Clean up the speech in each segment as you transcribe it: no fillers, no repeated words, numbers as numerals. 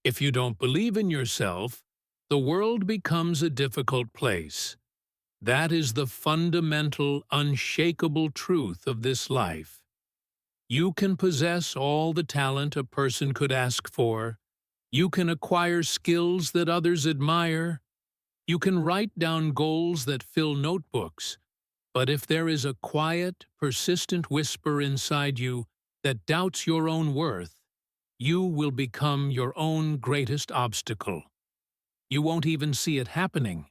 If you don't believe in yourself, the world becomes a difficult place. That is the fundamental, unshakable truth of this life. You can possess all the talent a person could ask for. You can acquire skills that others admire. You can write down goals that fill notebooks. But if there is a quiet, persistent whisper inside you that doubts your own worth, you will become your own greatest obstacle. You won't even see it happening.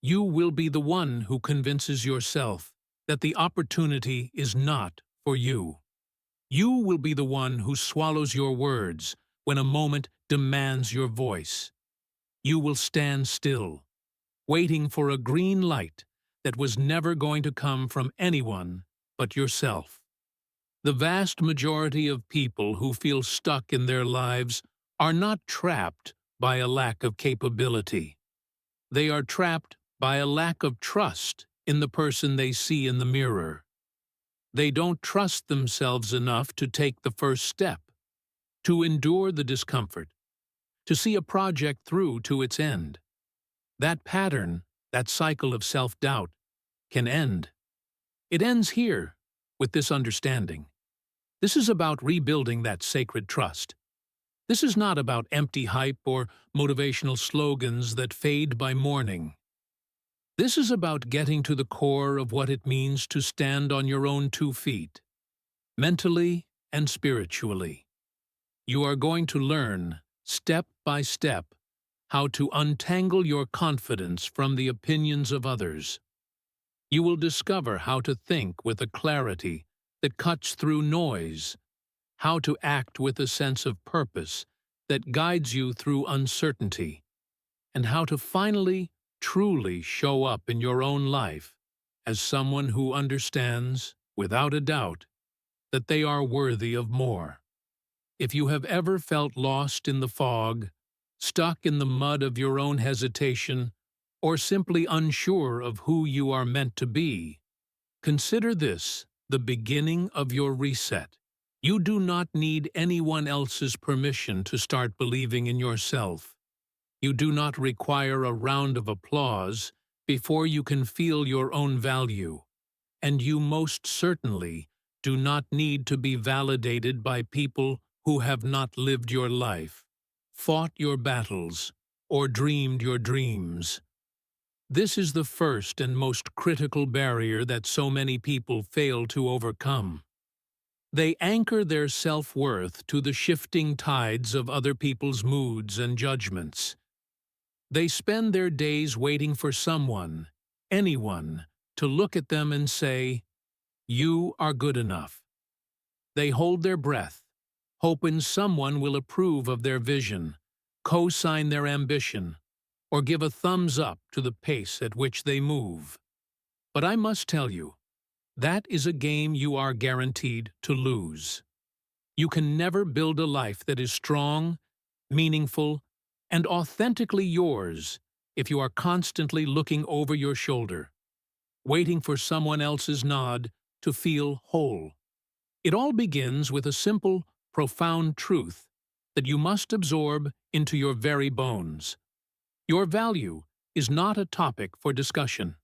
You will be the one who convinces yourself that the opportunity is not for you. You will be the one who swallows your words when a moment demands your voice. You will stand still, waiting for a green light that was never going to come from anyone but yourself. The vast majority of people who feel stuck in their lives are not trapped by a lack of capability. They are trapped by a lack of trust in the person they see in the mirror. They don't trust themselves enough to take the first step, to endure the discomfort, to see a project through to its end. That pattern, that cycle of self-doubt, can end. It ends here, with this understanding. This is about rebuilding that sacred trust. This is not about empty hype or motivational slogans that fade by morning. This is about getting to the core of what it means to stand on your own 2 feet, mentally and spiritually. You are going to learn, step by step, how to untangle your confidence from the opinions of others. You will discover how to think with a clarity that cuts through noise, how to act with a sense of purpose that guides you through uncertainty, and how to finally, truly show up in your own life as someone who understands, without a doubt, that they are worthy of more. If you have ever felt lost in the fog, stuck in the mud of your own hesitation, or simply unsure of who you are meant to be, consider this the beginning of your reset. You do not need anyone else's permission to start believing in yourself. You do not require a round of applause before you can feel your own value, and you most certainly do not need to be validated by people who have not lived your life, fought your battles, or dreamed your dreams. This is the first and most critical barrier that so many people fail to overcome. They anchor their self-worth to the shifting tides of other people's moods and judgments. They spend their days waiting for someone, anyone, to look at them and say, "You are good enough." They hold their breath, hoping someone will approve of their vision, co-sign their ambition, or give a thumbs up to the pace at which they move. But I must tell you, that is a game you are guaranteed to lose. You can never build a life that is strong, meaningful, and authentically yours if you are constantly looking over your shoulder, waiting for someone else's nod to feel whole. It all begins with a simple, profound truth that you must absorb into your very bones. Your value is not a topic for discussion.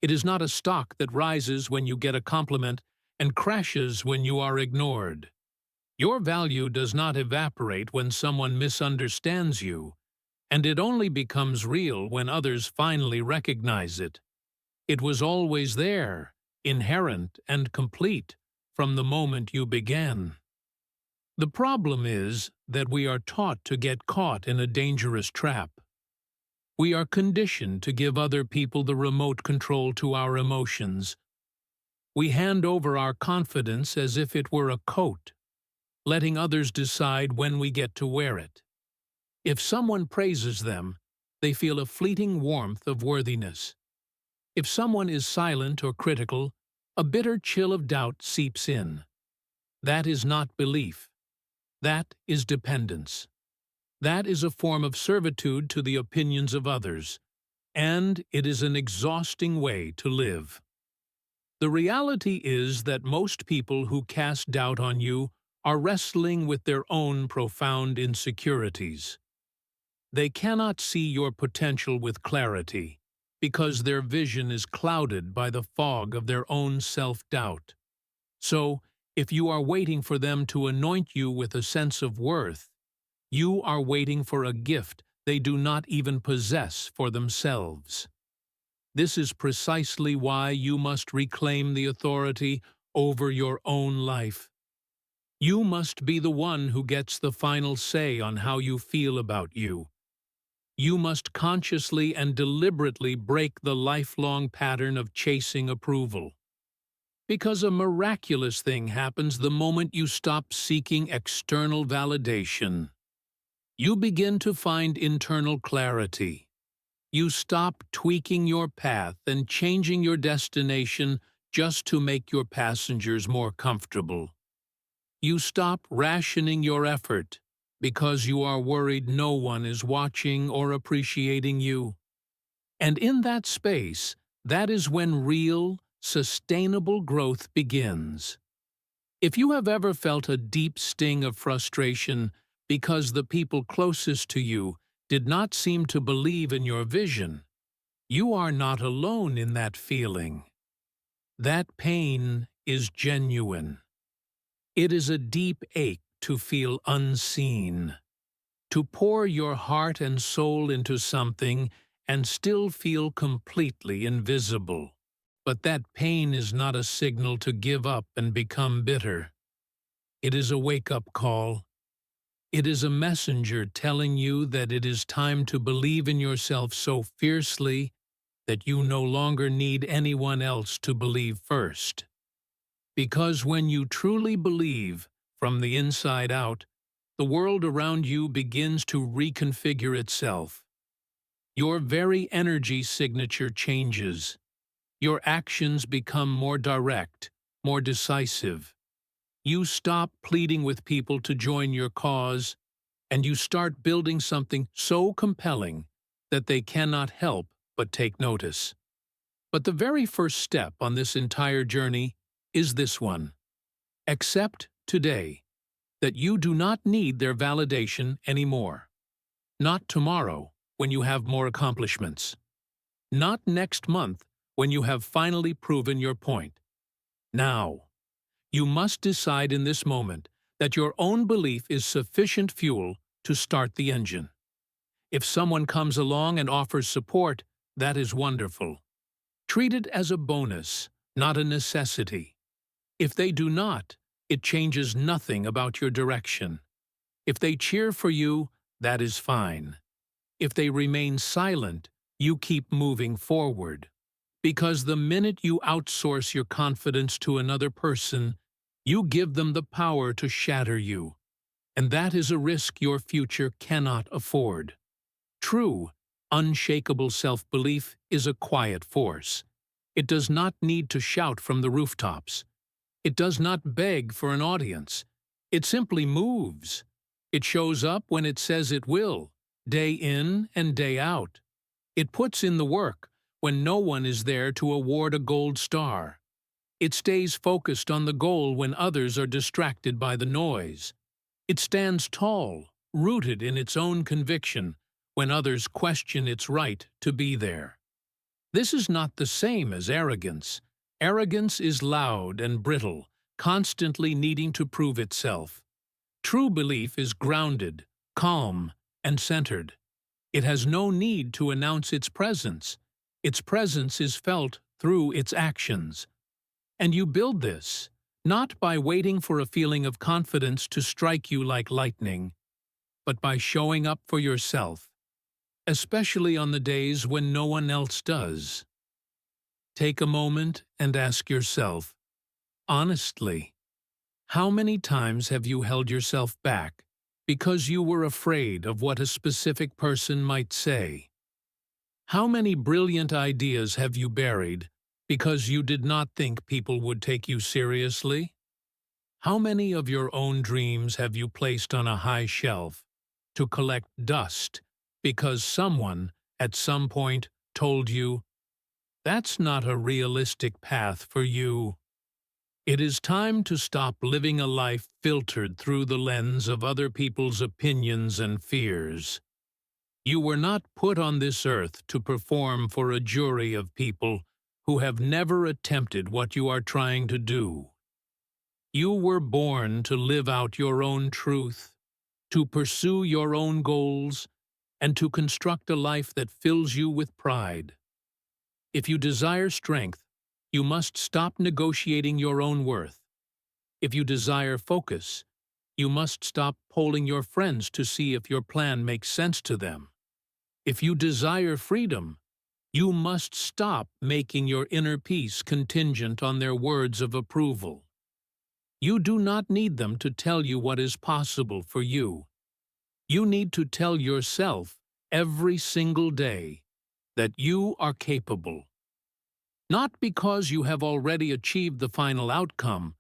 It is not a stock that rises when you get a compliment and crashes when you are ignored. Your value does not evaporate when someone misunderstands you, and it only becomes real when others finally recognize it. It was always there, inherent and complete, from the moment you began. The problem is that we are taught to get caught in a dangerous trap. We are conditioned to give other people the remote control to our emotions. We hand over our confidence as if it were a coat, letting others decide when we get to wear it. If someone praises them, they feel a fleeting warmth of worthiness. If someone is silent or critical, a bitter chill of doubt seeps in. That is not belief. That is dependence. That is a form of servitude to the opinions of others, and it is an exhausting way to live. The reality is that most people who cast doubt on you are wrestling with their own profound insecurities. They cannot see your potential with clarity because their vision is clouded by the fog of their own self-doubt. So, if you are waiting for them to anoint you with a sense of worth, you are waiting for a gift they do not even possess for themselves. This is precisely why you must reclaim the authority over your own life. You must be the one who gets the final say on how you feel about you. You must consciously and deliberately break the lifelong pattern of chasing approval. Because a miraculous thing happens the moment you stop seeking external validation. You begin to find internal clarity. You stop tweaking your path and changing your destination just to make your passengers more comfortable. You stop rationing your effort because you are worried no one is watching or appreciating you. And in that space, that is when real, sustainable growth begins. If you have ever felt a deep sting of frustration because the people closest to you did not seem to believe in your vision, you are not alone in that feeling. That pain is genuine. It is a deep ache to feel unseen, to pour your heart and soul into something and still feel completely invisible. But that pain is not a signal to give up and become bitter. It is a wake-up call. It is a messenger telling you that it is time to believe in yourself so fiercely that you no longer need anyone else to believe first. Because when you truly believe, from the inside out, the world around you begins to reconfigure itself. Your very energy signature changes. Your actions become more direct, more decisive. You stop pleading with people to join your cause, and you start building something so compelling that they cannot help but take notice. But the very first step on this entire journey is this one. Accept today that you do not need their validation anymore. Not tomorrow, when you have more accomplishments. Not next month, when you have finally proven your point. Now, you must decide in this moment that your own belief is sufficient fuel to start the engine. If someone comes along and offers support, that is wonderful. Treat it as a bonus, not a necessity. If they do not, it changes nothing about your direction. If they cheer for you, that is fine. If they remain silent, you keep moving forward. Because the minute you outsource your confidence to another person, you give them the power to shatter you. And that is a risk your future cannot afford. True, unshakable self-belief is a quiet force. It does not need to shout from the rooftops. It does not beg for an audience. It simply moves. It shows up when it says it will, day in and day out. It puts in the work when no one is there to award a gold star. It stays focused on the goal when others are distracted by the noise. It stands tall, rooted in its own conviction, when others question its right to be there. This is not the same as arrogance. Arrogance is loud and brittle, constantly needing to prove itself. True belief is grounded, calm, and centered. It has no need to announce its presence. Its presence is felt through its actions. And you build this, not by waiting for a feeling of confidence to strike you like lightning, but by showing up for yourself, especially on the days when no one else does. Take a moment and ask yourself, honestly, how many times have you held yourself back because you were afraid of what a specific person might say? How many brilliant ideas have you buried because you did not think people would take you seriously? How many of your own dreams have you placed on a high shelf to collect dust because someone, at some point, told you, "That's not a realistic path for you"? It is time to stop living a life filtered through the lens of other people's opinions and fears. You were not put on this earth to perform for a jury of people who have never attempted what you are trying to do. You were born to live out your own truth, to pursue your own goals, and to construct a life that fills you with pride. If you desire strength, you must stop negotiating your own worth. If you desire focus, you must stop polling your friends to see if your plan makes sense to them. If you desire freedom, you must stop making your inner peace contingent on their words of approval. You do not need them to tell you what is possible for you. You need to tell yourself every single day that you are capable. Not because you have already achieved the final outcome,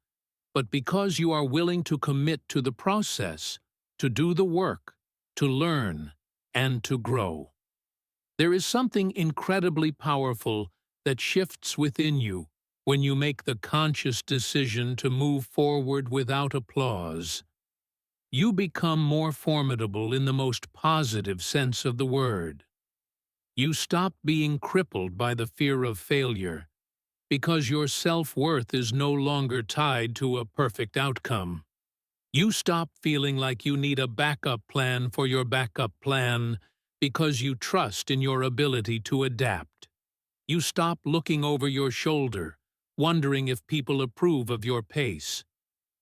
but because you are willing to commit to the process, to do the work, to learn, and to grow. There is something incredibly powerful that shifts within you when you make the conscious decision to move forward without applause. You become more formidable in the most positive sense of the word. You stop being crippled by the fear of failure, because your self-worth is no longer tied to a perfect outcome. You stop feeling like you need a backup plan for your backup plan because you trust in your ability to adapt. You stop looking over your shoulder, wondering if people approve of your pace.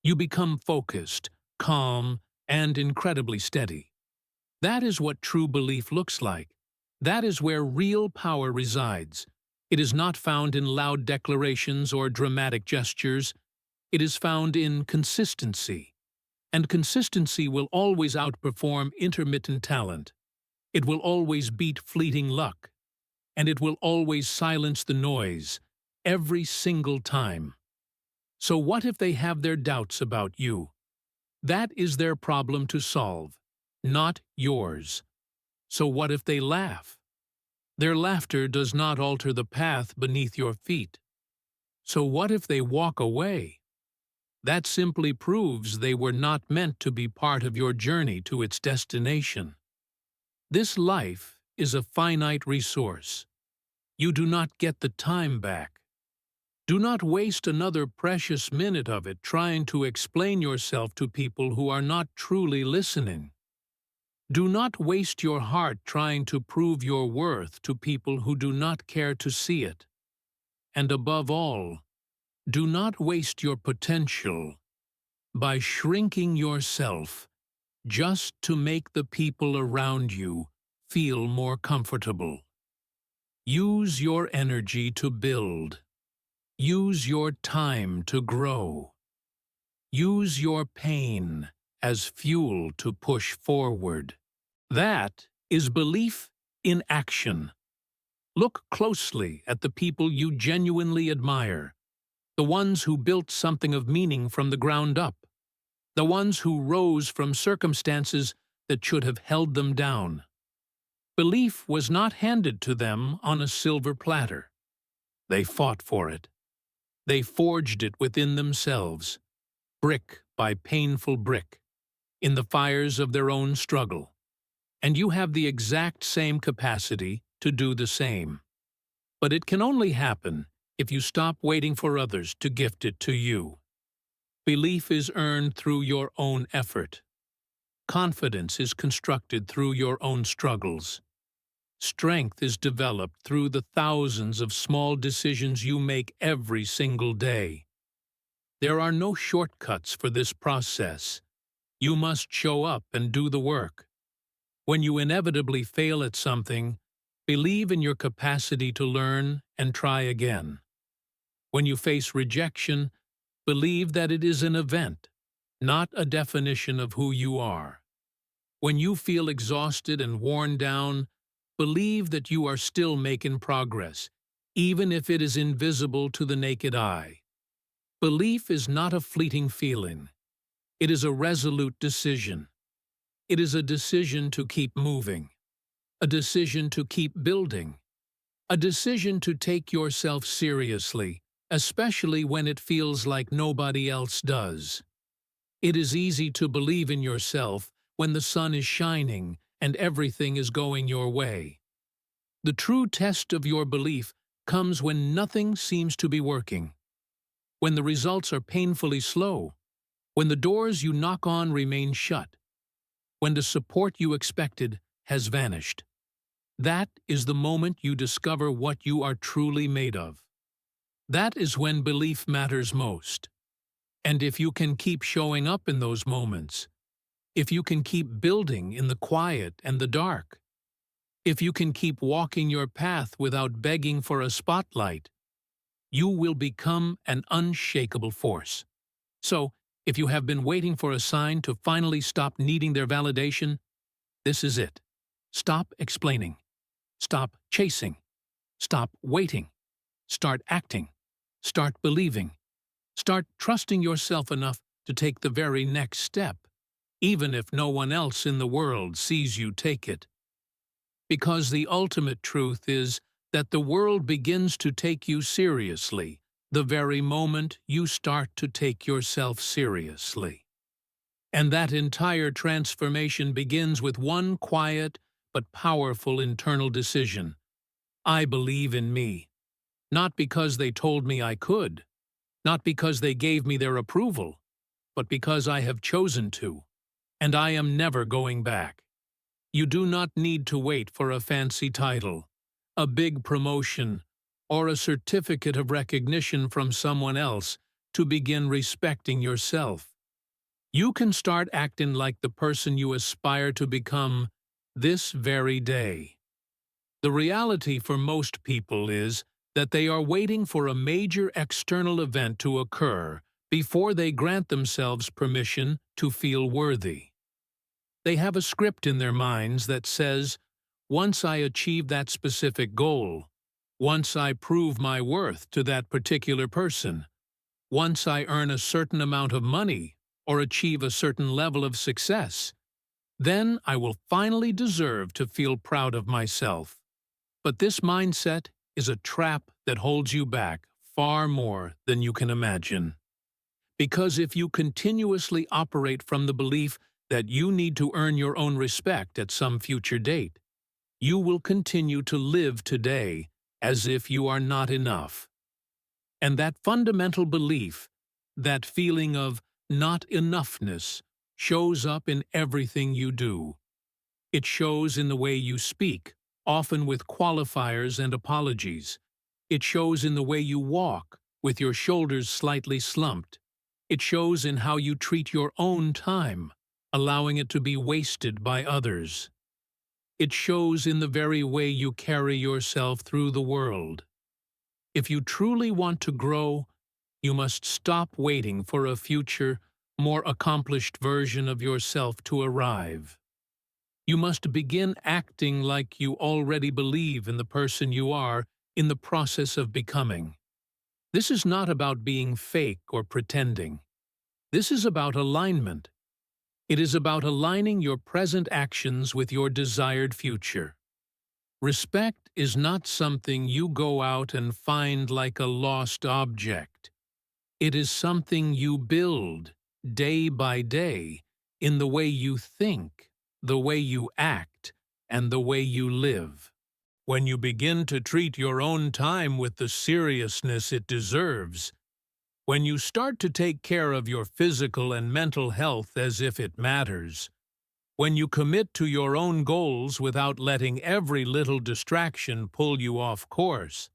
You become focused, calm, and incredibly steady. That is what true belief looks like. That is where real power resides. It is not found in loud declarations or dramatic gestures. It is found in consistency. And consistency will always outperform intermittent talent. It will always beat fleeting luck. And it will always silence the noise, every single time. So what if they have their doubts about you? That is their problem to solve, not yours. So what if they laugh? Their laughter does not alter the path beneath your feet. So what if they walk away? That simply proves they were not meant to be part of your journey to its destination. This life is a finite resource. You do not get the time back. Do not waste another precious minute of it trying to explain yourself to people who are not truly listening. Do not waste your heart trying to prove your worth to people who do not care to see it. And above all, do not waste your potential by shrinking yourself just to make the people around you feel more comfortable. Use your energy to build. Use your time to grow. Use your pain as fuel to push forward. That is belief in action. Look closely at the people you genuinely admire, the ones who built something of meaning from the ground up, the ones who rose from circumstances that should have held them down. Belief was not handed to them on a silver platter. They fought for it. They forged it within themselves, brick by painful brick, in the fires of their own struggle. And you have the exact same capacity to do the same. But it can only happen if you stop waiting for others to gift it to you. Belief is earned through your own effort. Confidence is constructed through your own struggles. Strength is developed through the thousands of small decisions you make every single day. There are no shortcuts for this process. You must show up and do the work. When you inevitably fail at something, believe in your capacity to learn and try again. When you face rejection, believe that it is an event, not a definition of who you are. When you feel exhausted and worn down, believe that you are still making progress, even if it is invisible to the naked eye. Belief is not a fleeting feeling. It is a resolute decision. It is a decision to keep moving, a decision to keep building, a decision to take yourself seriously, especially when it feels like nobody else does. It is easy to believe in yourself when the sun is shining and everything is going your way. The true test of your belief comes when nothing seems to be working, when the results are painfully slow, when the doors you knock on remain shut, when the support you expected has vanished. That is the moment you discover what you are truly made of. That is when belief matters most. And if you can keep showing up in those moments, if you can keep building in the quiet and the dark, if you can keep walking your path without begging for a spotlight, you will become an unshakable force. So, if you have been waiting for a sign to finally stop needing their validation, this is it. Stop explaining. Stop chasing. Stop waiting. Start acting. Start believing. Start trusting yourself enough to take the very next step, even if no one else in the world sees you take it. Because the ultimate truth is that the world begins to take you seriously the very moment you start to take yourself seriously. And that entire transformation begins with one quiet but powerful internal decision. I believe in me. Not because they told me I could, not because they gave me their approval, but because I have chosen to, and I am never going back. You do not need to wait for a fancy title, a big promotion, or a certificate of recognition from someone else to begin respecting yourself. You can start acting like the person you aspire to become this very day. The reality for most people is that they are waiting for a major external event to occur before they grant themselves permission to feel worthy. They have a script in their minds that says, once I achieve that specific goal, once I prove my worth to that particular person, once I earn a certain amount of money or achieve a certain level of success, then I will finally deserve to feel proud of myself. But this mindset is a trap that holds you back far more than you can imagine. Because if you continuously operate from the belief that you need to earn your own respect at some future date, you will continue to live today as if you are not enough. And that fundamental belief, that feeling of not enoughness, shows up in everything you do. It shows in the way you speak, often with qualifiers and apologies. It shows in the way you walk, with your shoulders slightly slumped. It shows in how you treat your own time, allowing it to be wasted by others. It shows in the very way you carry yourself through the world. If you truly want to grow, you must stop waiting for a future, more accomplished version of yourself to arrive. You must begin acting like you already believe in the person you are in the process of becoming. This is not about being fake or pretending. This is about alignment. It is about aligning your present actions with your desired future. Respect is not something you go out and find like a lost object. It is something you build, day by day, in the way you think, the way you act, and the way you live. When you begin to treat your own time with the seriousness it deserves, when you start to take care of your physical and mental health as if it matters, when you commit to your own goals without letting every little distraction pull you off course,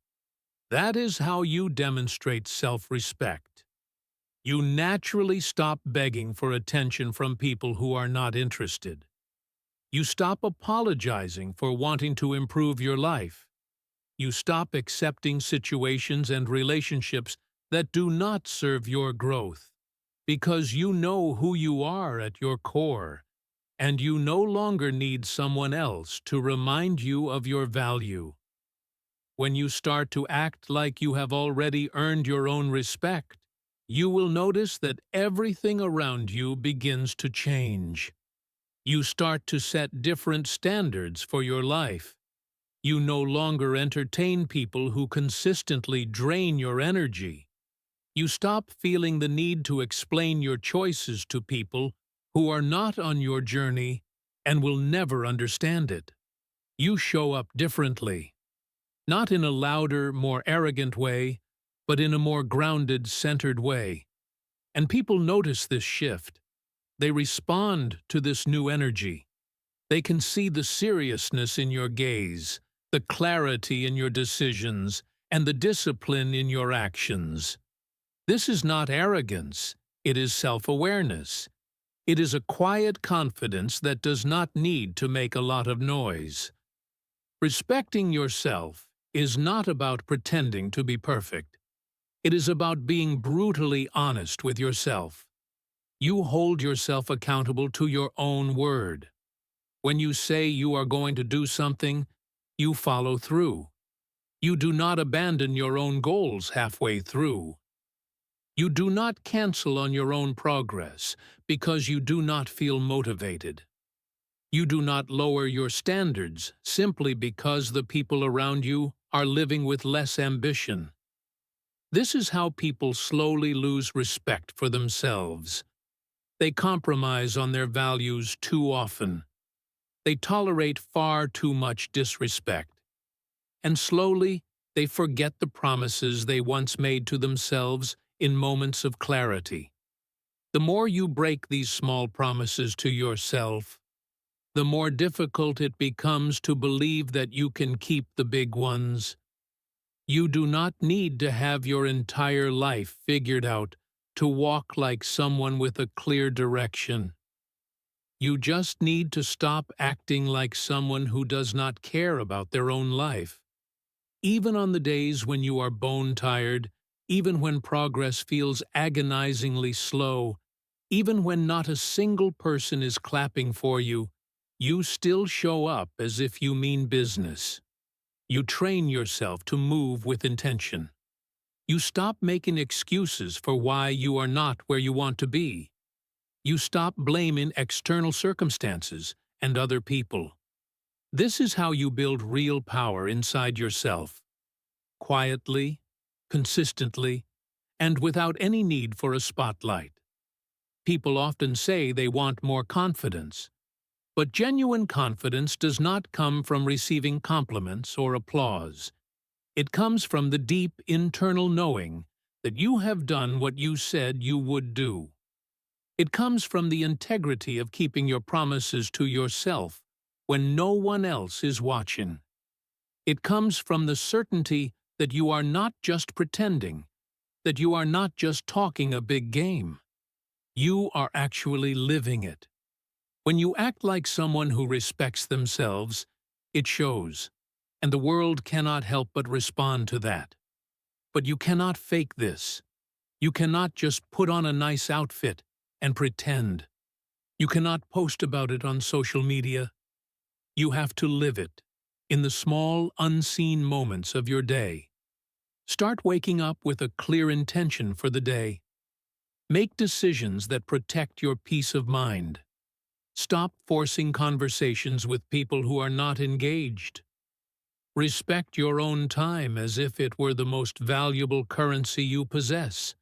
that is how you demonstrate self-respect. You naturally stop begging for attention from people who are not interested. You stop apologizing for wanting to improve your life. You stop accepting situations and relationships that do not serve your growth, because you know who you are at your core, and you no longer need someone else to remind you of your value. When you start to act like you have already earned your own respect, you will notice that everything around you begins to change. You start to set different standards for your life. You no longer entertain people who consistently drain your energy. You stop feeling the need to explain your choices to people who are not on your journey and will never understand it. You show up differently, not in a louder, more arrogant way, but in a more grounded, centered way. And people notice this shift. They respond to this new energy. They can see the seriousness in your gaze, the clarity in your decisions, and the discipline in your actions. This is not arrogance, it is self-awareness. It is a quiet confidence that does not need to make a lot of noise. Respecting yourself is not about pretending to be perfect. It is about being brutally honest with yourself. You hold yourself accountable to your own word. When you say you are going to do something, you follow through. You do not abandon your own goals halfway through. You do not cancel on your own progress because you do not feel motivated. You do not lower your standards simply because the people around you are living with less ambition. This is how people slowly lose respect for themselves. They compromise on their values too often. They tolerate far too much disrespect. And slowly, they forget the promises they once made to themselves in moments of clarity. The more you break these small promises to yourself, the more difficult it becomes to believe that you can keep the big ones. You do not need to have your entire life figured out to walk like someone with a clear direction. You just need to stop acting like someone who does not care about their own life. Even on the days when you are bone-tired, even when progress feels agonizingly slow, even when not a single person is clapping for you, you still show up as if you mean business. You train yourself to move with intention. You stop making excuses for why you are not where you want to be. You stop blaming external circumstances and other people. This is how you build real power inside yourself. Quietly, consistently, and without any need for a spotlight. People often say they want more confidence, but genuine confidence does not come from receiving compliments or applause. It comes from the deep internal knowing that you have done what you said you would do. It comes from the integrity of keeping your promises to yourself when no one else is watching. It comes from the certainty that you are not just pretending, that you are not just talking a big game. You are actually living it. When you act like someone who respects themselves, it shows, and the world cannot help but respond to that. But you cannot fake this. You cannot just put on a nice outfit and pretend. You cannot post about it on social media. You have to live it in the small, unseen moments of your day. Start waking up with a clear intention for the day. Make decisions that protect your peace of mind. Stop forcing conversations with people who are not engaged. Respect your own time as if it were the most valuable currency you possess.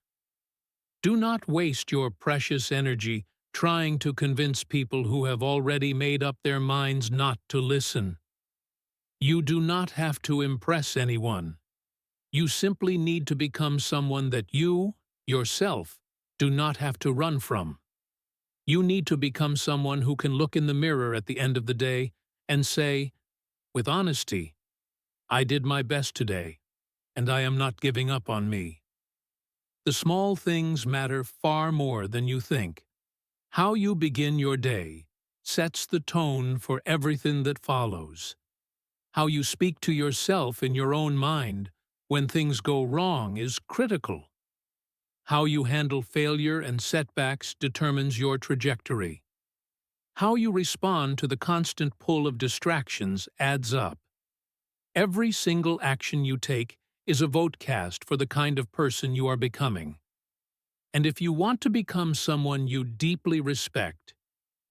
Do not waste your precious energy trying to convince people who have already made up their minds not to listen. You do not have to impress anyone. You simply need to become someone that you, yourself, do not have to run from. You need to become someone who can look in the mirror at the end of the day and say, with honesty, I did my best today, and I am not giving up on me. The small things matter far more than you think. How you begin your day sets the tone for everything that follows. How you speak to yourself in your own mind when things go wrong is critical. How you handle failure and setbacks determines your trajectory. How you respond to the constant pull of distractions adds up. Every single action you take is a vote cast for the kind of person you are becoming. And if you want to become someone you deeply respect,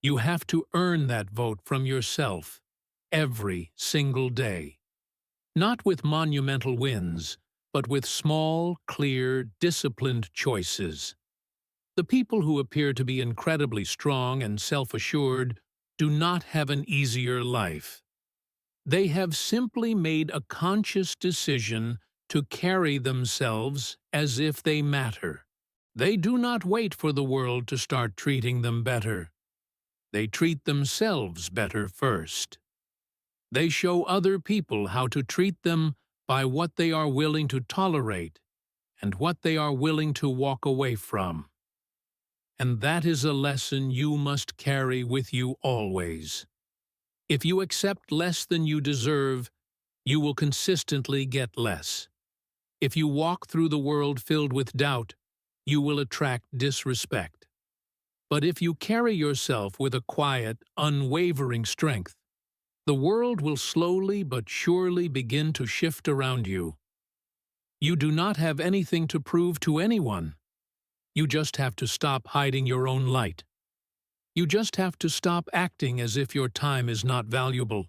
you have to earn that vote from yourself every single day. Not with monumental wins, but with small, clear, disciplined choices. The people who appear to be incredibly strong and self-assured do not have an easier life. They have simply made a conscious decision to carry themselves as if they matter. They do not wait for the world to start treating them better. They treat themselves better first. They show other people how to treat them by what they are willing to tolerate and what they are willing to walk away from. And that is a lesson you must carry with you always. If you accept less than you deserve, you will consistently get less. If you walk through the world filled with doubt, you will attract disrespect. But if you carry yourself with a quiet, unwavering strength, the world will slowly but surely begin to shift around you. You do not have anything to prove to anyone. You just have to stop hiding your own light. You just have to stop acting as if your time is not valuable,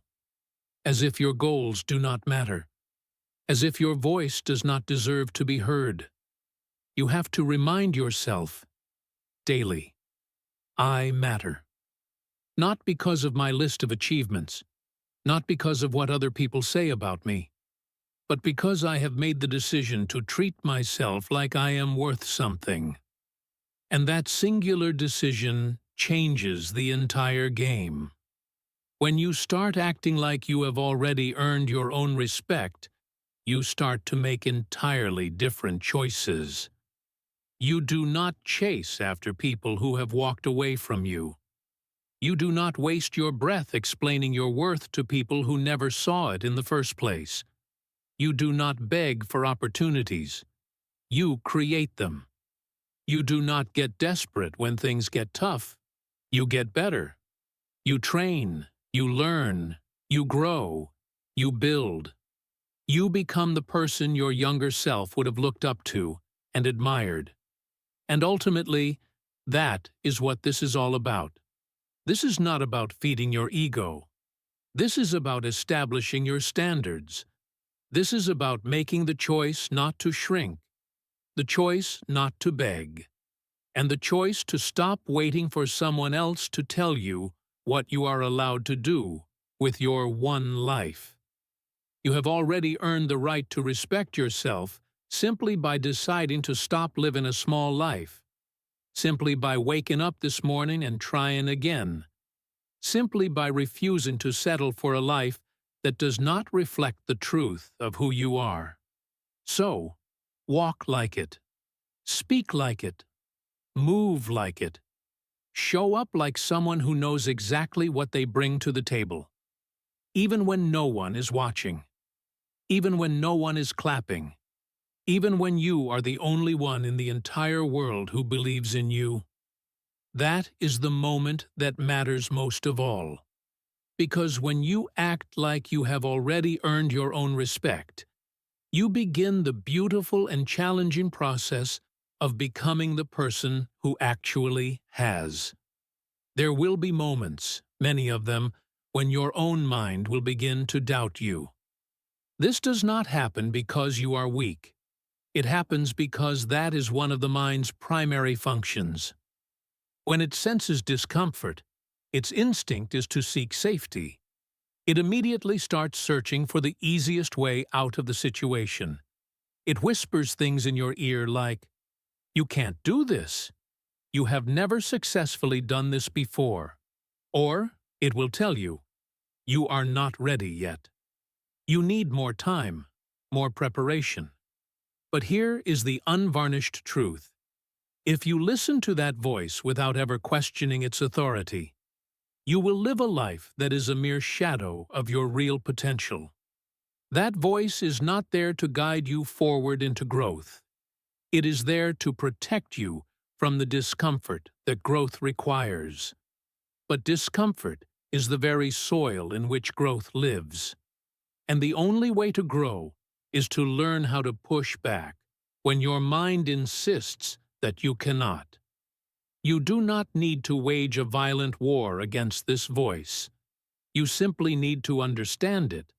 as if your goals do not matter, as if your voice does not deserve to be heard. You have to remind yourself daily, I matter. Not because of my list of achievements, not because of what other people say about me, but because I have made the decision to treat myself like I am worth something. And that singular decision changes the entire game. When you start acting like you have already earned your own respect, you start to make entirely different choices. You do not chase after people who have walked away from you. You do not waste your breath explaining your worth to people who never saw it in the first place. You do not beg for opportunities. You create them. You do not get desperate when things get tough. You get better. You train. You learn. You grow. You build. You become the person your younger self would have looked up to and admired. And ultimately, that is what this is all about. This is not about feeding your ego. This is about establishing your standards. This is about making the choice not to shrink, the choice not to beg, and the choice to stop waiting for someone else to tell you what you are allowed to do with your one life. You have already earned the right to respect yourself simply by deciding to stop living a small life. Simply by waking up this morning and trying again. Simply by refusing to settle for a life that does not reflect the truth of who you are. So, walk like it. Speak like it. Move like it. Show up like someone who knows exactly what they bring to the table. Even when no one is watching. Even when no one is clapping. Even when you are the only one in the entire world who believes in you. That is the moment that matters most of all. Because when you act like you have already earned your own respect, you begin the beautiful and challenging process of becoming the person who actually has. There will be moments, many of them, when your own mind will begin to doubt you. This does not happen because you are weak. It happens because that is one of the mind's primary functions. When it senses discomfort, its instinct is to seek safety. It immediately starts searching for the easiest way out of the situation. It whispers things in your ear like, "You can't do this. You have never successfully done this before." Or it will tell you, "You are not ready yet. You need more time, more preparation." But here is the unvarnished truth. If you listen to that voice without ever questioning its authority, you will live a life that is a mere shadow of your real potential. That voice is not there to guide you forward into growth. It is there to protect you from the discomfort that growth requires. But discomfort is the very soil in which growth lives. And the only way to grow is to learn how to push back when your mind insists that you cannot. You do not need to wage a violent war against this voice. You simply need to understand it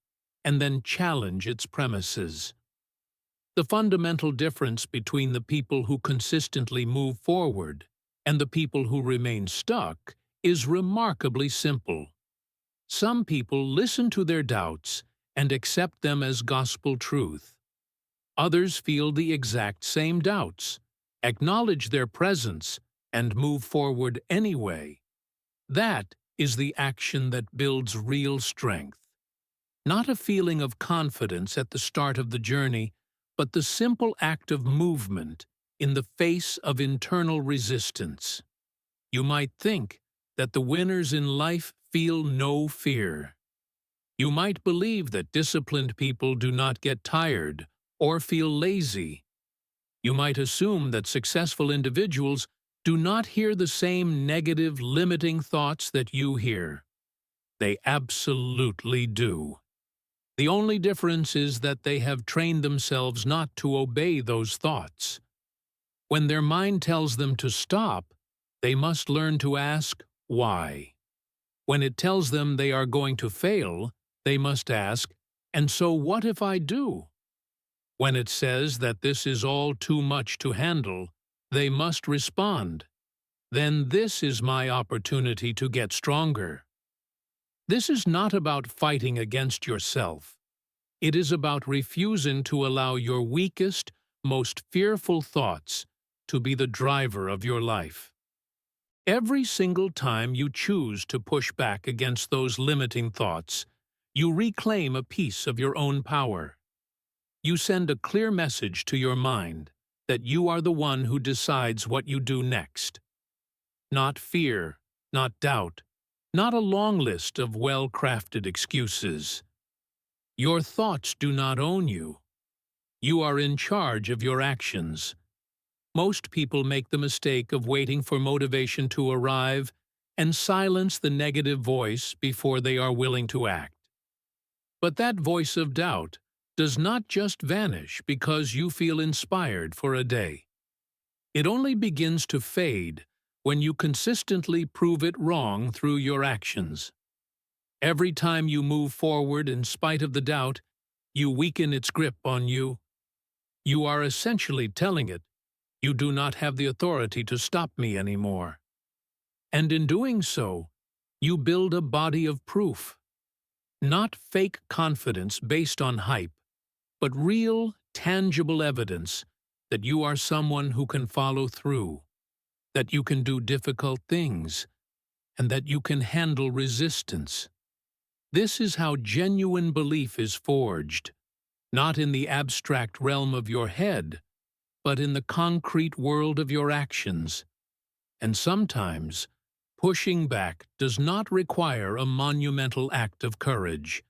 and then challenge its premises. The fundamental difference between the people who consistently move forward and the people who remain stuck is remarkably simple. Some people listen to their doubts and accept them as gospel truth. Others feel the exact same doubts, acknowledge their presence, and move forward anyway. That is the action that builds real strength. Not a feeling of confidence at the start of the journey, but the simple act of movement in the face of internal resistance. You might think that the winners in life feel no fear. You might believe that disciplined people do not get tired or feel lazy. You might assume that successful individuals do not hear the same negative, limiting thoughts that you hear. They absolutely do. The only difference is that they have trained themselves not to obey those thoughts. When their mind tells them to stop, they must learn to ask, why? When it tells them they are going to fail, they must ask, and so what if I do? When it says that this is all too much to handle, they must respond, then this is my opportunity to get stronger. This is not about fighting against yourself. It is about refusing to allow your weakest, most fearful thoughts to be the driver of your life. Every single time you choose to push back against those limiting thoughts, you reclaim a piece of your own power. You send a clear message to your mind that you are the one who decides what you do next. Not fear, not doubt, not a long list of well-crafted excuses. Your thoughts do not own you. You are in charge of your actions. Most people make the mistake of waiting for motivation to arrive and silence the negative voice before they are willing to act. But that voice of doubt does not just vanish because you feel inspired for a day. It only begins to fade when you consistently prove it wrong through your actions. Every time you move forward in spite of the doubt, you weaken its grip on you. You are essentially telling it, you do not have the authority to stop me anymore. And in doing so, you build a body of proof. Not fake confidence based on hype, but real, tangible evidence that you are someone who can follow through, that you can do difficult things, and that you can handle resistance. This is how genuine belief is forged, not in the abstract realm of your head, but in the concrete world of your actions. And sometimes, pushing back does not require a monumental act of courage.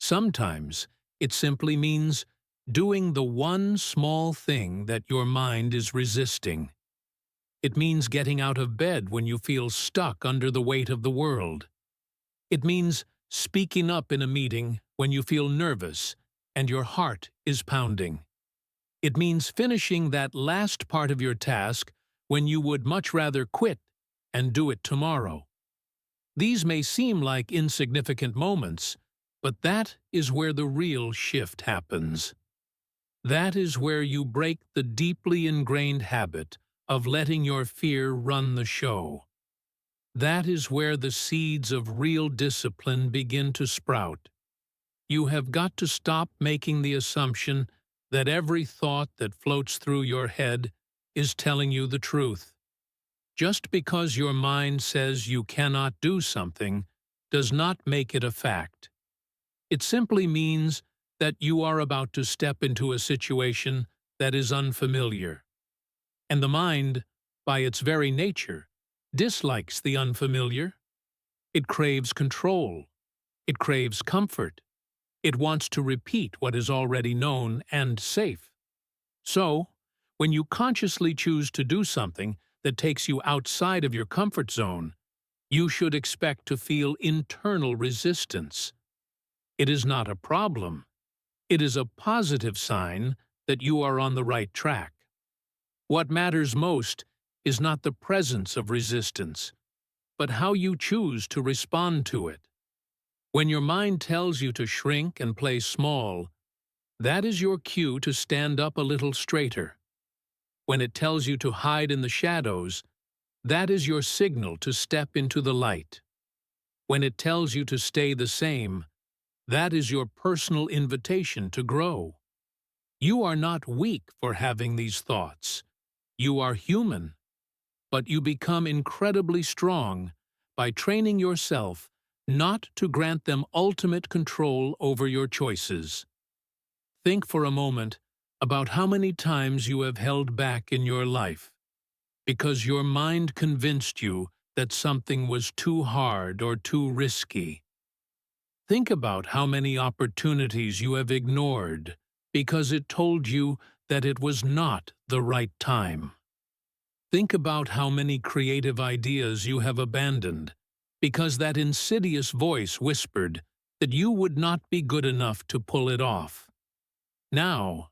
Sometimes, it simply means doing the one small thing that your mind is resisting. It means getting out of bed when you feel stuck under the weight of the world. It means speaking up in a meeting when you feel nervous and your heart is pounding. It means finishing that last part of your task when you would much rather quit and do it tomorrow. These may seem like insignificant moments, but that is where the real shift happens. That is where you break the deeply ingrained habit of letting your fear run the show. That is where the seeds of real discipline begin to sprout. You have got to stop making the assumption that every thought that floats through your head is telling you the truth. Just because your mind says you cannot do something does not make it a fact. It simply means that you are about to step into a situation that is unfamiliar. And the mind, by its very nature, dislikes the unfamiliar. It craves control. It craves comfort. It wants to repeat what is already known and safe. So, when you consciously choose to do something that takes you outside of your comfort zone, you should expect to feel internal resistance. It is not a problem. It is a positive sign that you are on the right track. What matters most is not the presence of resistance, but how you choose to respond to it. When your mind tells you to shrink and play small, that is your cue to stand up a little straighter. When it tells you to hide in the shadows, That is your signal to step into the light. When it tells you to stay the same, that is your personal invitation to grow. You are not weak for having these thoughts. You are human, but you become incredibly strong by training yourself not to grant them ultimate control over your choices. Think for a moment about how many times you have held back in your life because your mind convinced you that something was too hard or too risky. Think about how many opportunities you have ignored because it told you that it was not the right time. Think about how many creative ideas you have abandoned because that insidious voice whispered that you would not be good enough to pull it off. Now,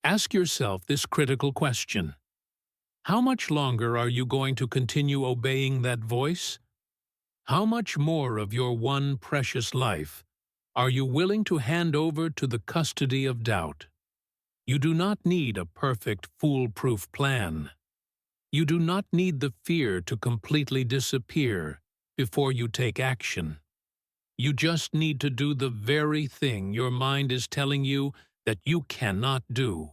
ask yourself this critical question. How much longer are you going to continue obeying that voice? How much more of your one precious life are you willing to hand over to the custody of doubt? You do not need a perfect, foolproof plan. You do not need the fear to completely disappear before you take action. You just need to do the very thing your mind is telling you that you cannot do.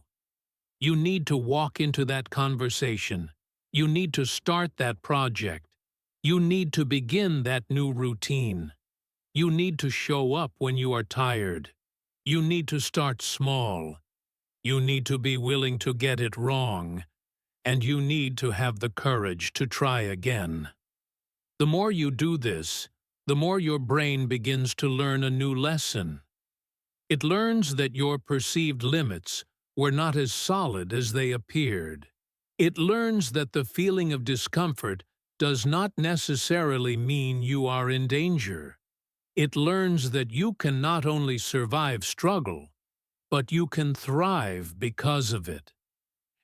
You need to walk into that conversation. You need to start that project. You need to begin that new routine. You need to show up when you are tired. You need to start small. You need to be willing to get it wrong. And you need to have the courage to try again. The more you do this, the more your brain begins to learn a new lesson. It learns that your perceived limits were not as solid as they appeared. It learns that the feeling of discomfort does not necessarily mean you are in danger. It learns that you can not only survive struggle, but you can thrive because of it.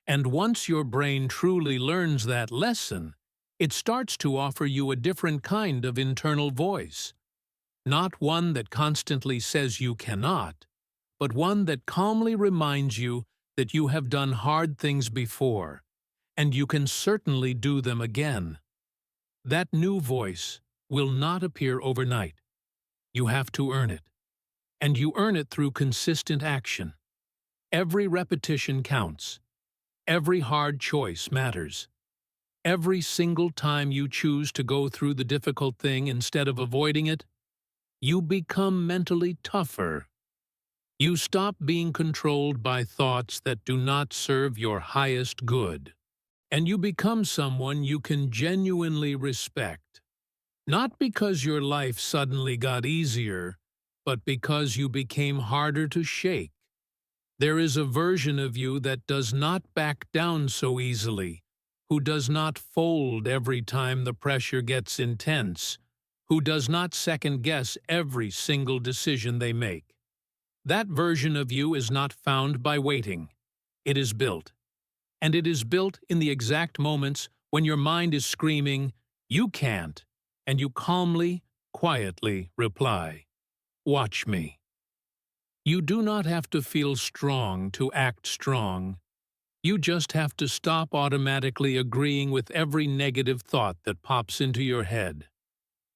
And once your brain truly learns that lesson, it starts to offer you a different kind of internal voice. Not one that constantly says you cannot, but one that calmly reminds you that you have done hard things before, and you can certainly do them again. That new voice will not appear overnight. You have to earn it. And you earn it through consistent action. Every repetition counts. Every hard choice matters. Every single time you choose to go through the difficult thing instead of avoiding it, you become mentally tougher. You stop being controlled by thoughts that do not serve your highest good. And you become someone you can genuinely respect. Not because your life suddenly got easier, but because you became harder to shake. There is a version of you that does not back down so easily, who does not fold every time the pressure gets intense, who does not second-guess every single decision they make. That version of you is not found by waiting. It is built. And it is built in the exact moments when your mind is screaming, "You can't," and you calmly, quietly reply, "Watch me." You do not have to feel strong to act strong. You just have to stop automatically agreeing with every negative thought that pops into your head.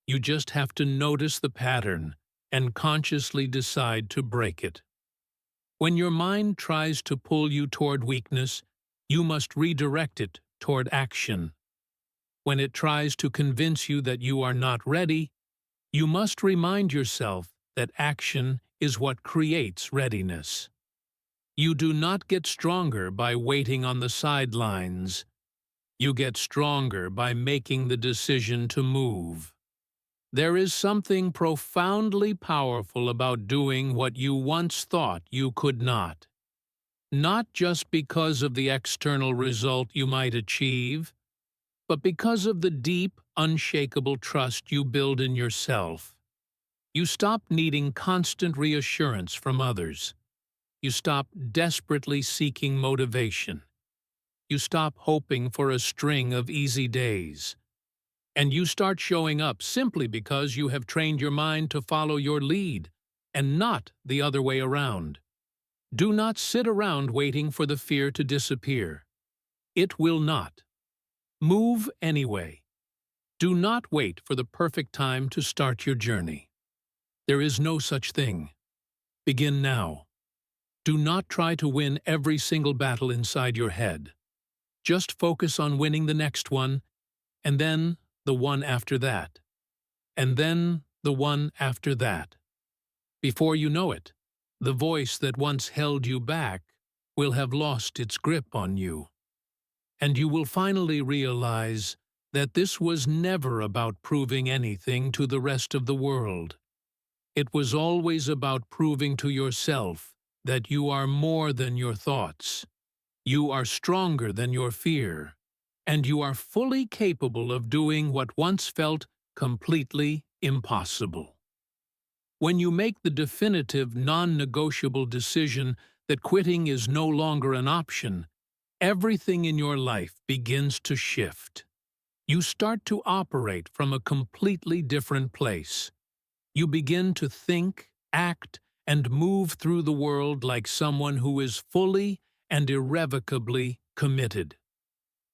You just have to notice the pattern and consciously decide to break it. When your mind tries to pull you toward weakness, you must redirect it toward action. When it tries to convince you that you are not ready, you must remind yourself that action is what creates readiness. You do not get stronger by waiting on the sidelines. You get stronger by making the decision to move. There is something profoundly powerful about doing what you once thought you could not. Not just because of the external result you might achieve, but because of the deep, unshakable trust you build in yourself. You stop needing constant reassurance from others. You stop desperately seeking motivation. You stop hoping for a string of easy days. And you start showing up simply because you have trained your mind to follow your lead, and not the other way around. Do not sit around waiting for the fear to disappear. It will not. Move anyway. Do not wait for the perfect time to start your journey. There is no such thing. Begin now. Do not try to win every single battle inside your head. Just focus on winning the next one, and then the one after that, and then the one after that. Before you know it, the voice that once held you back will have lost its grip on you. And you will finally realize that this was never about proving anything to the rest of the world. It was always about proving to yourself that you are more than your thoughts. You are stronger than your fear, and you are fully capable of doing what once felt completely impossible. When you make the definitive, non-negotiable decision that quitting is no longer an option, everything in your life begins to shift. You start to operate from a completely different place. You begin to think, act, and move through the world like someone who is fully and irrevocably committed.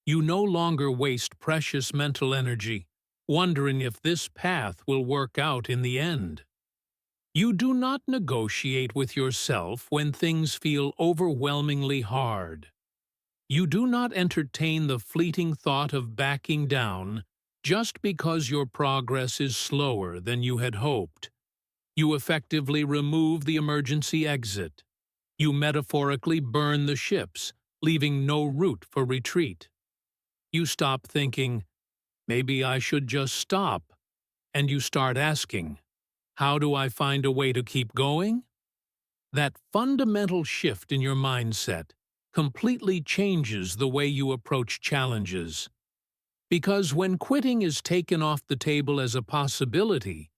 You no longer waste precious mental energy, wondering if this path will work out in the end. You do not negotiate with yourself when things feel overwhelmingly hard. You do not entertain the fleeting thought of backing down just because your progress is slower than you had hoped. You effectively remove the emergency exit. You metaphorically burn the ships, leaving no route for retreat. You stop thinking, maybe I should just stop, and you start asking, how do I find a way to keep going? That fundamental shift in your mindset completely changes the way you approach challenges. Because when quitting is taken off the table as a possibility,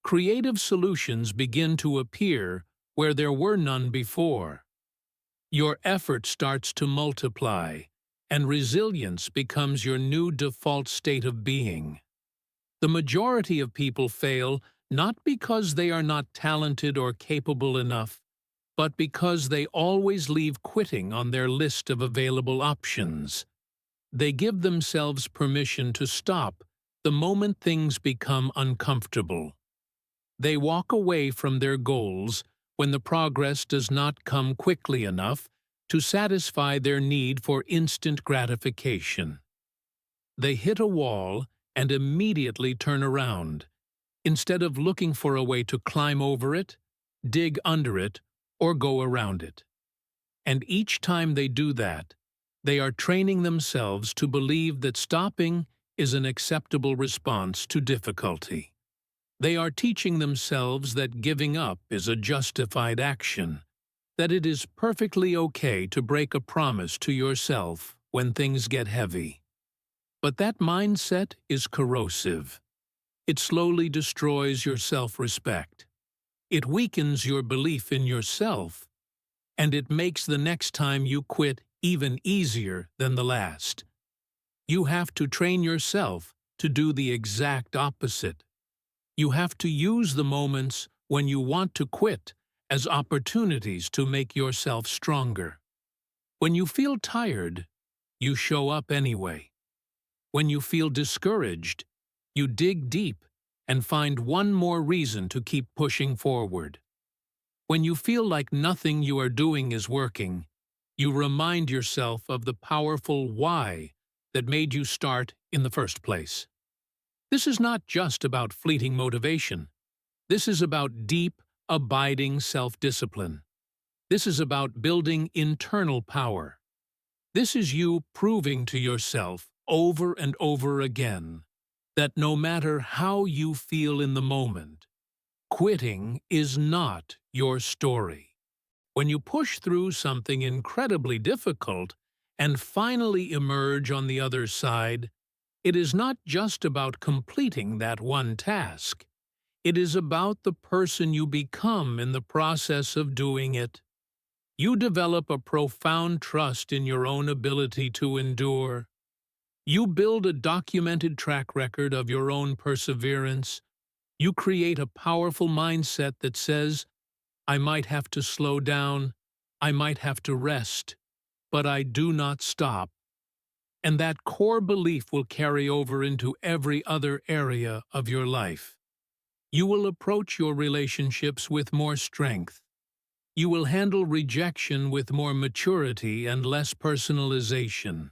creative solutions begin to appear where there were none before. Your effort starts to multiply, and resilience becomes your new default state of being. The majority of people fail not because they are not talented or capable enough, but because they always leave quitting on their list of available options. They give themselves permission to stop the moment things become uncomfortable. They walk away from their goals when the progress does not come quickly enough to satisfy their need for instant gratification. They hit a wall and immediately turn around, instead of looking for a way to climb over it, dig under it, or go around it. And each time they do that, they are training themselves to believe that stopping is an acceptable response to difficulty. They are teaching themselves that giving up is a justified action, that it is perfectly okay to break a promise to yourself when things get heavy. But that mindset is corrosive. It slowly destroys your self-respect. It weakens your belief in yourself, and it makes the next time you quit even easier than the last. You have to train yourself to do the exact opposite. You have to use the moments when you want to quit as opportunities to make yourself stronger. When you feel tired, you show up anyway. When you feel discouraged, you dig deep and find one more reason to keep pushing forward. When you feel like nothing you are doing is working, you remind yourself of the powerful why that made you start in the first place. This is not just about fleeting motivation. This is about deep, abiding self-discipline. This is about building internal power. This is you proving to yourself over and over again that no matter how you feel in the moment, quitting is not your story. When you push through something incredibly difficult and finally emerge on the other side, it is not just about completing that one task. It is about the person you become in the process of doing it. You develop a profound trust in your own ability to endure. You build a documented track record of your own perseverance. You create a powerful mindset that says, I might have to slow down, I might have to rest, but I do not stop. And that core belief will carry over into every other area of your life. You will approach your relationships with more strength. You will handle rejection with more maturity and less personalization.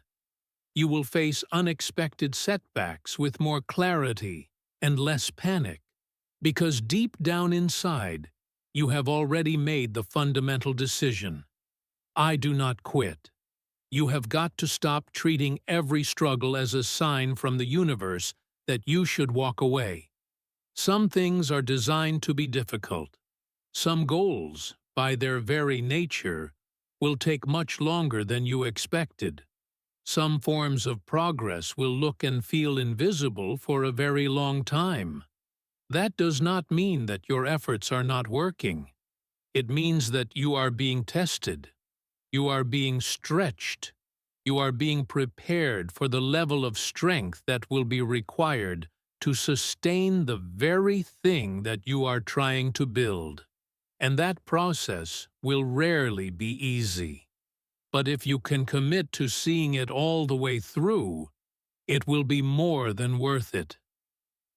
You will face unexpected setbacks with more clarity and less panic, because deep down inside, you have already made the fundamental decision. I do not quit. You have got to stop treating every struggle as a sign from the universe that you should walk away. Some things are designed to be difficult. Some goals, by their very nature, will take much longer than you expected. Some forms of progress will look and feel invisible for a very long time. That does not mean that your efforts are not working. It means that you are being tested. You are being stretched. You are being prepared for the level of strength that will be required to sustain the very thing that you are trying to build. And that process will rarely be easy. But if you can commit to seeing it all the way through, it will be more than worth it.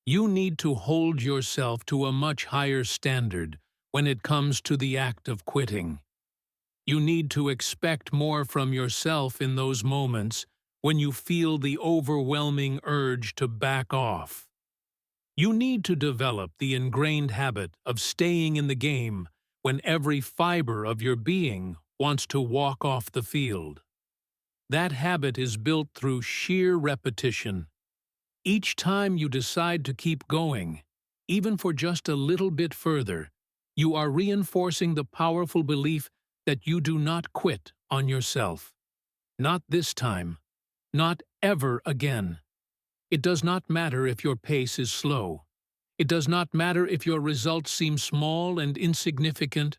You need to hold yourself to a much higher standard when it comes to the act of quitting. You need to expect more from yourself in those moments when you feel the overwhelming urge to back off. You need to develop the ingrained habit of staying in the game when every fiber of your being wants to walk off the field. That habit is built through sheer repetition. Each time you decide to keep going, even for just a little bit further, you are reinforcing the powerful belief that you do not quit on yourself. Not this time. Not ever again. It does not matter if your pace is slow. It does not matter if your results seem small and insignificant.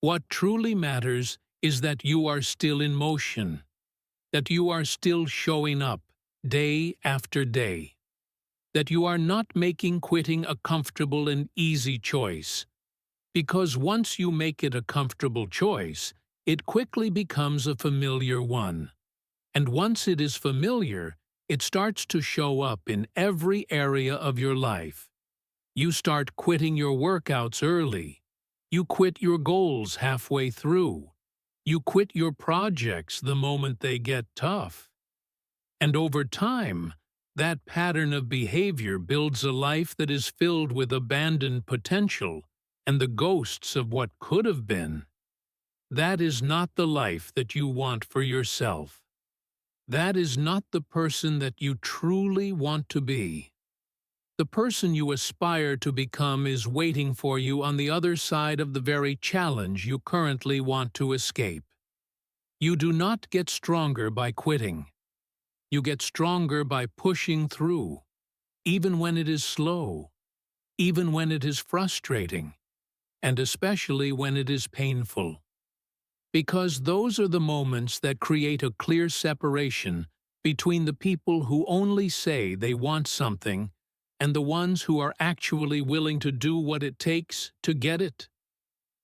What truly matters is that you are still in motion, that you are still showing up day after day, that you are not making quitting a comfortable and easy choice. Because once you make it a comfortable choice, it quickly becomes a familiar one. And once it is familiar, it starts to show up in every area of your life. You start quitting your workouts early. You quit your goals halfway through. You quit your projects the moment they get tough. And over time, that pattern of behavior builds a life that is filled with abandoned potential and the ghosts of what could have been. That is not the life that you want for yourself. That is not the person that you truly want to be. The person you aspire to become is waiting for you on the other side of the very challenge you currently want to escape. You do not get stronger by quitting. You get stronger by pushing through, even when it is slow, even when it is frustrating, and especially when it is painful. Because those are the moments that create a clear separation between the people who only say they want something and the ones who are actually willing to do what it takes to get it.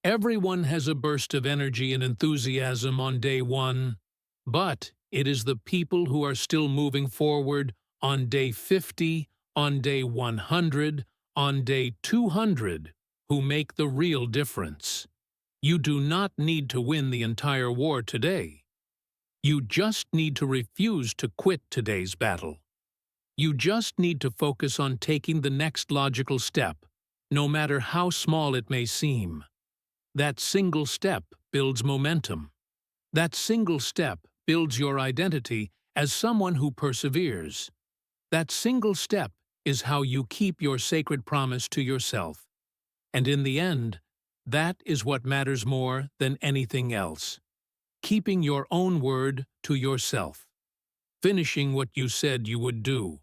Everyone has a burst of energy and enthusiasm on day one, but it is the people who are still moving forward on day 50, on day 100, on day 200 who make the real difference. You do not need to win the entire war today. You just need to refuse to quit today's battle. You just need to focus on taking the next logical step, no matter how small it may seem. That single step builds momentum. That single step builds your identity as someone who perseveres. That single step is how you keep your sacred promise to yourself. And in the end, that is what matters more than anything else. Keeping your own word to yourself. Finishing what you said you would do.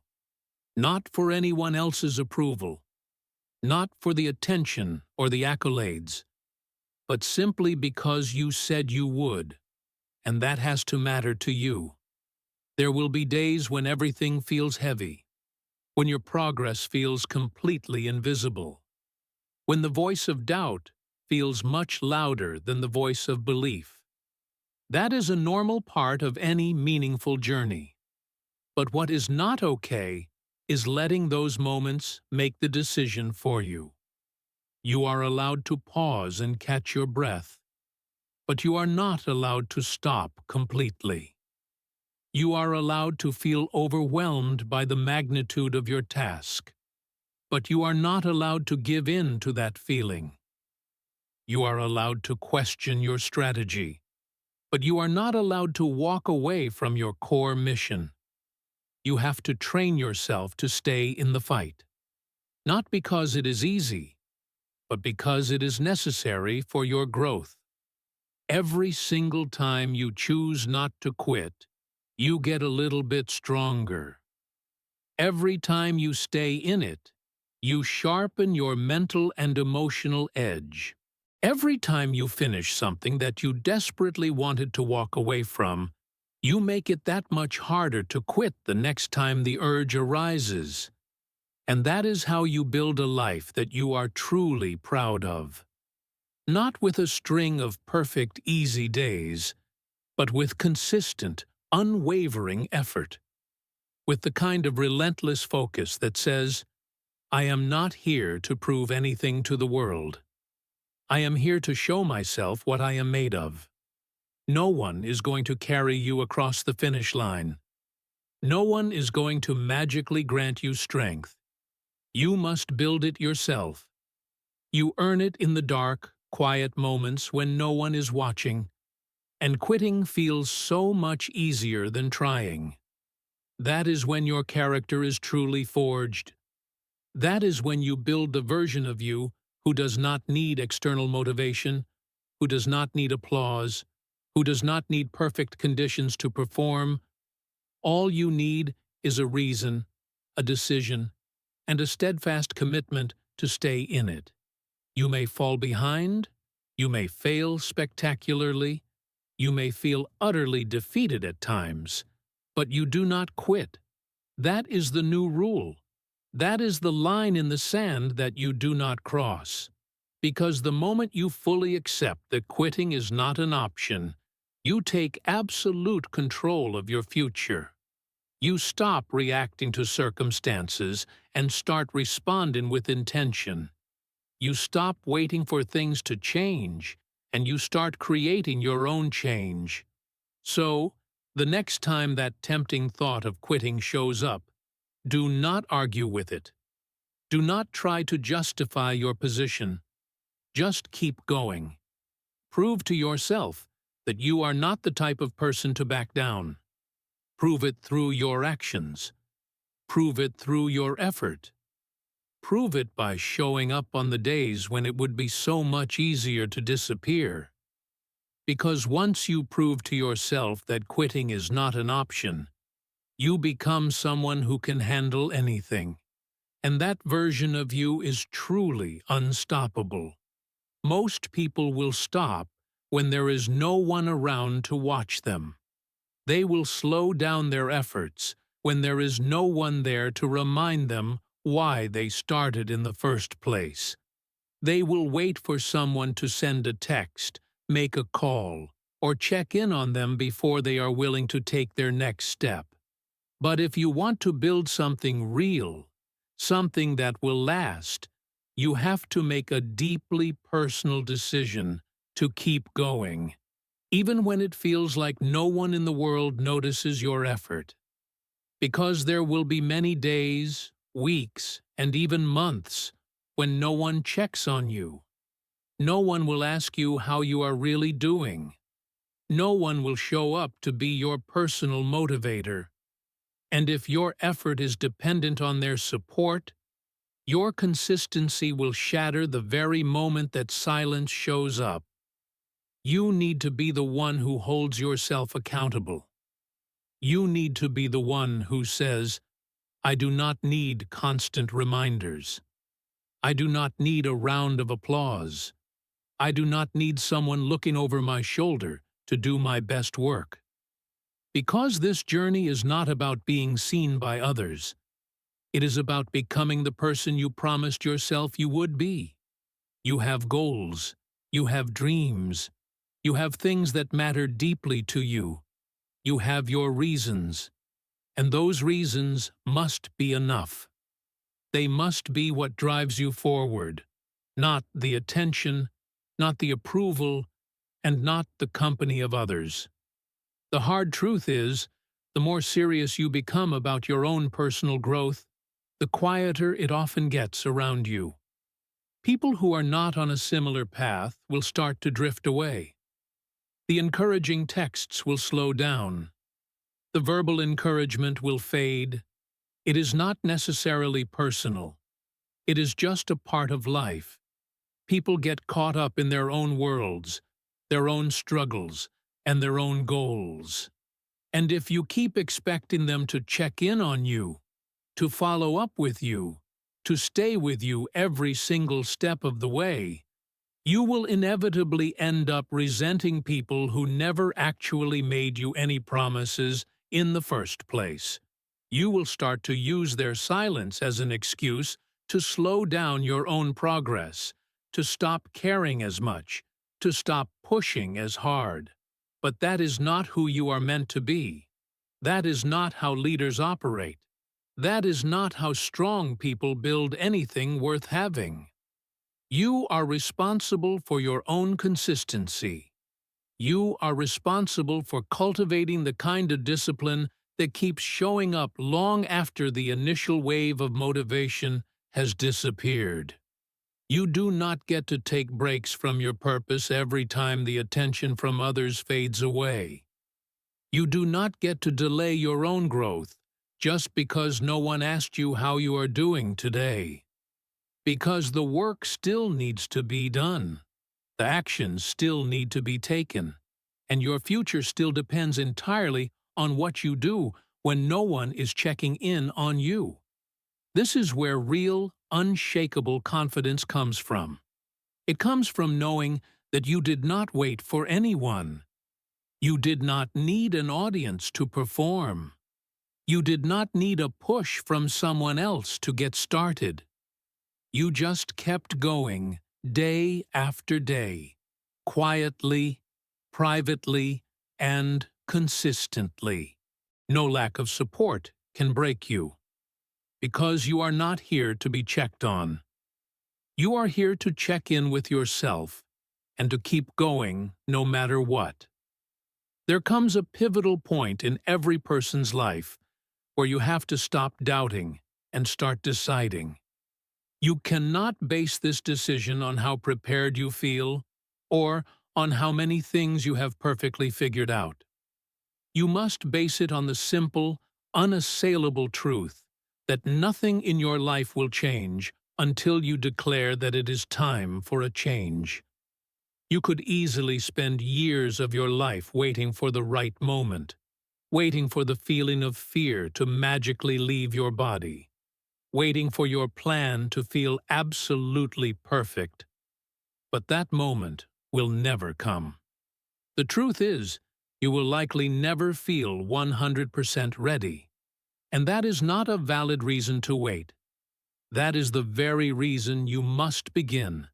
Not for anyone else's approval. Not for the attention or the accolades. But simply because you said you would. And that has to matter to you. There will be days when everything feels heavy. When your progress feels completely invisible. When the voice of doubt feels much louder than the voice of belief. That is a normal part of any meaningful journey. But what is not okay is letting those moments make the decision for you. You are allowed to pause and catch your breath, but you are not allowed to stop completely. You are allowed to feel overwhelmed by the magnitude of your task, but you are not allowed to give in to that feeling. You are allowed to question your strategy, but you are not allowed to walk away from your core mission. You have to train yourself to stay in the fight, not because it is easy, but because it is necessary for your growth. Every single time you choose not to quit, you get a little bit stronger. Every time you stay in it, you sharpen your mental and emotional edge. Every time you finish something that you desperately wanted to walk away from, you make it that much harder to quit the next time the urge arises. And that is how you build a life that you are truly proud of. Not with a string of perfect, easy days, but with consistent, unwavering effort. With the kind of relentless focus that says, I am not here to prove anything to the world. I am here to show myself what I am made of. No one is going to carry you across the finish line. No one is going to magically grant you strength. You must build it yourself. You earn it in the dark, quiet moments when no one is watching, and quitting feels so much easier than trying. That is when your character is truly forged. That is when you build the version of you who does not need external motivation, who does not need applause, who does not need perfect conditions to perform. All you need is a reason, a decision, and a steadfast commitment to stay in it. You may fall behind, you may fail spectacularly, you may feel utterly defeated at times, but you do not quit. That is the new rule. That is the line in the sand that you do not cross. Because the moment you fully accept that quitting is not an option, you take absolute control of your future. You stop reacting to circumstances and start responding with intention. You stop waiting for things to change, and you start creating your own change. So, the next time that tempting thought of quitting shows up, do not argue with it. Do not try to justify your position. Just keep going. Prove to yourself that you are not the type of person to back down. Prove it through your actions. Prove it through your effort. Prove it by showing up on the days when it would be so much easier to disappear. Because once you prove to yourself that quitting is not an option, you become someone who can handle anything. And that version of you is truly unstoppable. Most people will stop when there is no one around to watch them. They will slow down their efforts when there is no one there to remind them why they started in the first place. They will wait for someone to send a text, make a call, or check in on them before they are willing to take their next step. But if you want to build something real, something that will last, you have to make a deeply personal decision to keep going, even when it feels like no one in the world notices your effort. Because there will be many days, weeks, and even months when no one checks on you. No one will ask you how you are really doing. No one will show up to be your personal motivator. And if your effort is dependent on their support, your consistency will shatter the very moment that silence shows up. You need to be the one who holds yourself accountable. You need to be the one who says, I do not need constant reminders. I do not need a round of applause. I do not need someone looking over my shoulder to do my best work. Because this journey is not about being seen by others. It is about becoming the person you promised yourself you would be. You have goals. You have dreams. You have things that matter deeply to you. You have your reasons. And those reasons must be enough. They must be what drives you forward, not the attention, not the approval, and not the company of others. The hard truth is, the more serious you become about your own personal growth, the quieter it often gets around you. People who are not on a similar path will start to drift away. The encouraging texts will slow down. The verbal encouragement will fade. It is not necessarily personal. It is just a part of life. People get caught up in their own worlds, their own struggles, and their own goals. And if you keep expecting them to check in on you, to follow up with you, to stay with you every single step of the way, you will inevitably end up resenting people who never actually made you any promises in the first place. You will start to use their silence as an excuse to slow down your own progress, to stop caring as much, to stop pushing as hard. But that is not who you are meant to be. That is not how leaders operate. That is not how strong people build anything worth having. You are responsible for your own consistency. You are responsible for cultivating the kind of discipline that keeps showing up long after the initial wave of motivation has disappeared. You do not get to take breaks from your purpose every time the attention from others fades away. You do not get to delay your own growth just because no one asked you how you are doing today. Because the work still needs to be done. The actions still need to be taken. And your future still depends entirely on what you do when no one is checking in on you. This is where real, unshakable confidence comes from. It comes from knowing that you did not wait for anyone. You did not need an audience to perform. You did not need a push from someone else to get started. You just kept going day after day, quietly, privately, and consistently. No lack of support can break you. Because you are not here to be checked on. You are here to check in with yourself and to keep going no matter what. There comes a pivotal point in every person's life where you have to stop doubting and start deciding. You cannot base this decision on how prepared you feel or on how many things you have perfectly figured out. You must base it on the simple, unassailable truth that nothing in your life will change until you declare that it is time for a change. You could easily spend years of your life waiting for the right moment, waiting for the feeling of fear to magically leave your body, waiting for your plan to feel absolutely perfect. But that moment will never come. The truth is, you will likely never feel 100% ready. And that is not a valid reason to wait. That is the very reason you must begin.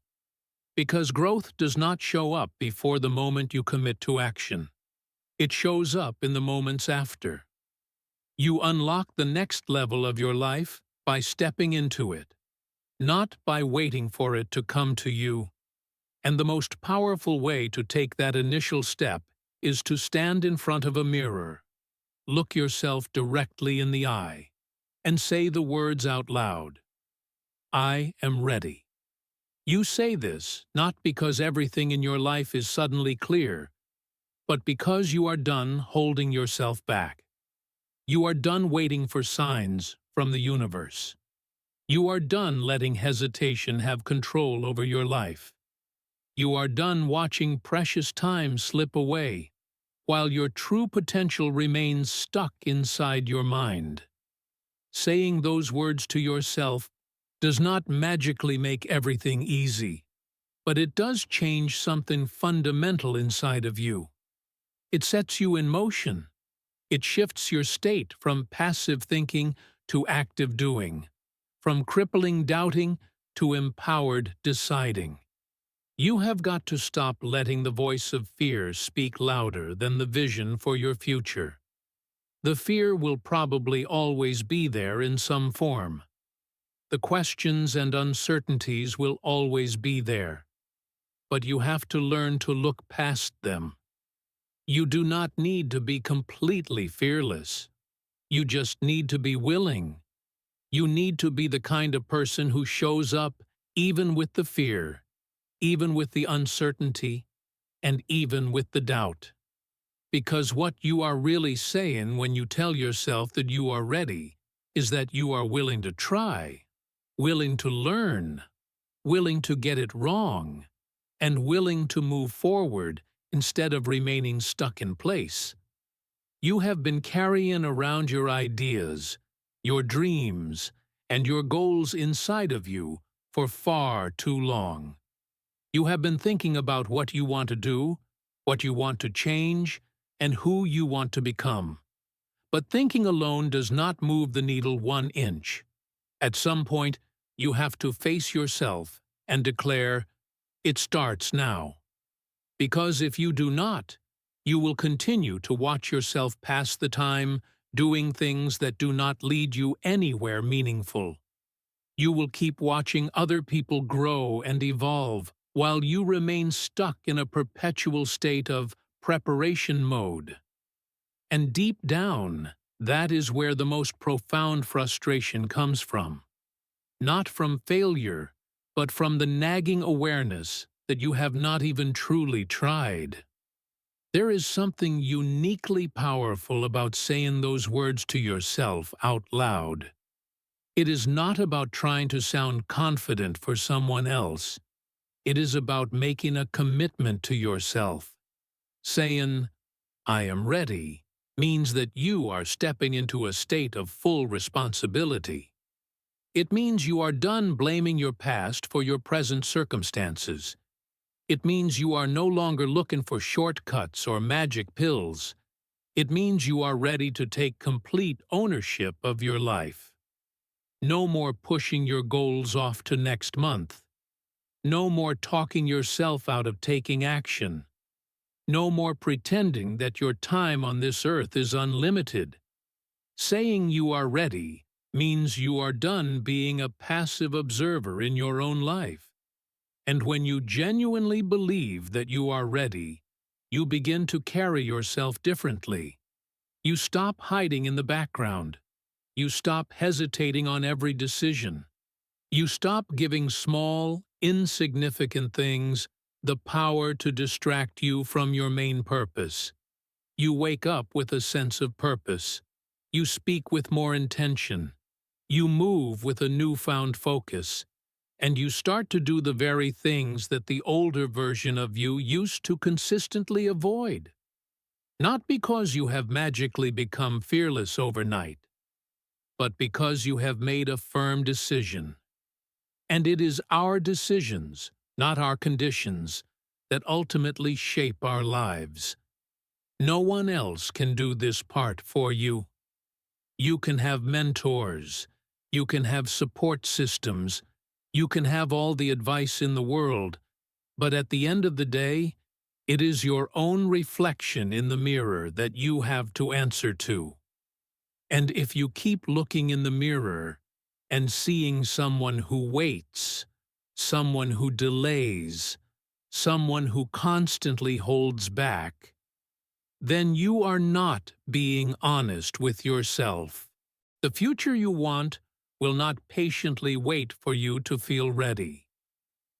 Because growth does not show up before the moment you commit to action. It shows up in the moments after. You unlock the next level of your life by stepping into it, not by waiting for it to come to you. And the most powerful way to take that initial step is to stand in front of a mirror. Look yourself directly in the eye and say the words out loud. I am ready. You say this not because everything in your life is suddenly clear, but because you are done holding yourself back. You are done waiting for signs from the universe. You are done letting hesitation have control over your life. You are done watching precious time slip away, while your true potential remains stuck inside your mind. Saying those words to yourself does not magically make everything easy, but it does change something fundamental inside of you. It sets you in motion. It shifts your state from passive thinking to active doing, from crippling doubting to empowered deciding. You have got to stop letting the voice of fear speak louder than the vision for your future. The fear will probably always be there in some form. The questions and uncertainties will always be there. But you have to learn to look past them. You do not need to be completely fearless. You just need to be willing. You need to be the kind of person who shows up even with the fear, even with the uncertainty, and even with the doubt. Because what you are really saying when you tell yourself that you are ready is that you are willing to try, willing to learn, willing to get it wrong, and willing to move forward instead of remaining stuck in place. You have been carrying around your ideas, your dreams, and your goals inside of you for far too long. You have been thinking about what you want to do, what you want to change, and who you want to become. But thinking alone does not move the needle 1 inch. At some point, you have to face yourself and declare, "It starts now." Because if you do not, you will continue to watch yourself pass the time doing things that do not lead you anywhere meaningful. You will keep watching other people grow and evolve while you remain stuck in a perpetual state of preparation mode. And deep down, that is where the most profound frustration comes from. Not from failure, but from the nagging awareness that you have not even truly tried. There is something uniquely powerful about saying those words to yourself out loud. It is not about trying to sound confident for someone else. It is about making a commitment to yourself. Saying, "I am ready," means that you are stepping into a state of full responsibility. It means you are done blaming your past for your present circumstances. It means you are no longer looking for shortcuts or magic pills. It means you are ready to take complete ownership of your life. No more pushing your goals off to next month. No more talking yourself out of taking action. No more pretending that your time on this earth is unlimited. Saying you are ready means you are done being a passive observer in your own life. And when you genuinely believe that you are ready, you begin to carry yourself differently. You stop hiding in the background. You stop hesitating on every decision. You stop giving small, insignificant things the power to distract you from your main purpose. You wake up with a sense of purpose. You speak with more intention. You move with a newfound focus. And you start to do the very things that the older version of you used to consistently avoid. Not because you have magically become fearless overnight, but because you have made a firm decision. And it is our decisions, not our conditions, that ultimately shape our lives. No one else can do this part for you. You can have mentors. You can have support systems. You can have all the advice in the world, but at the end of the day, it is your own reflection in the mirror that you have to answer to. And if you keep looking in the mirror and seeing someone who waits, someone who delays, someone who constantly holds back, then you are not being honest with yourself. The future you want will not patiently wait for you to feel ready.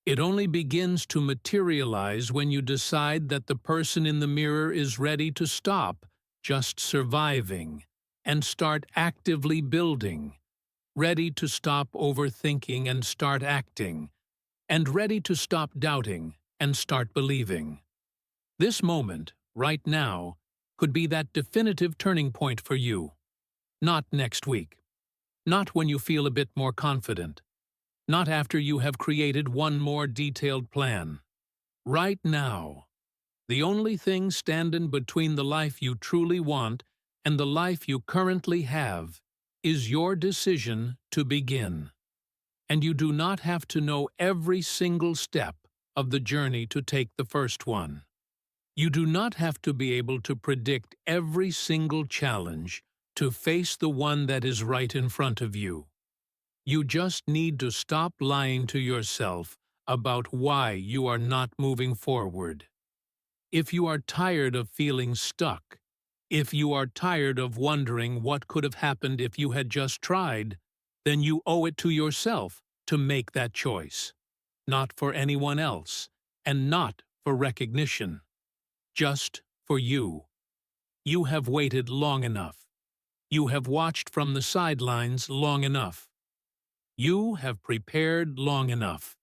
It only begins to materialize when you decide that the person in the mirror is ready to stop just surviving and start actively building, ready to stop overthinking and start acting, and ready to stop doubting and start believing. This moment, right now, could be that definitive turning point for you. Not next week. Not when you feel a bit more confident. Not after you have created one more detailed plan. Right now. The only thing standing between the life you truly want and the life you currently have is your decision to begin. And you do not have to know every single step of the journey to take the first one. You do not have to be able to predict every single challenge to face the one that is right in front of you. You just need to stop lying to yourself about why you are not moving forward. If you are tired of feeling stuck, if you are tired of wondering what could have happened if you had just tried, then you owe it to yourself to make that choice. Not for anyone else, and not for recognition. Just for you. You have waited long enough. You have watched from the sidelines long enough. You have prepared long enough.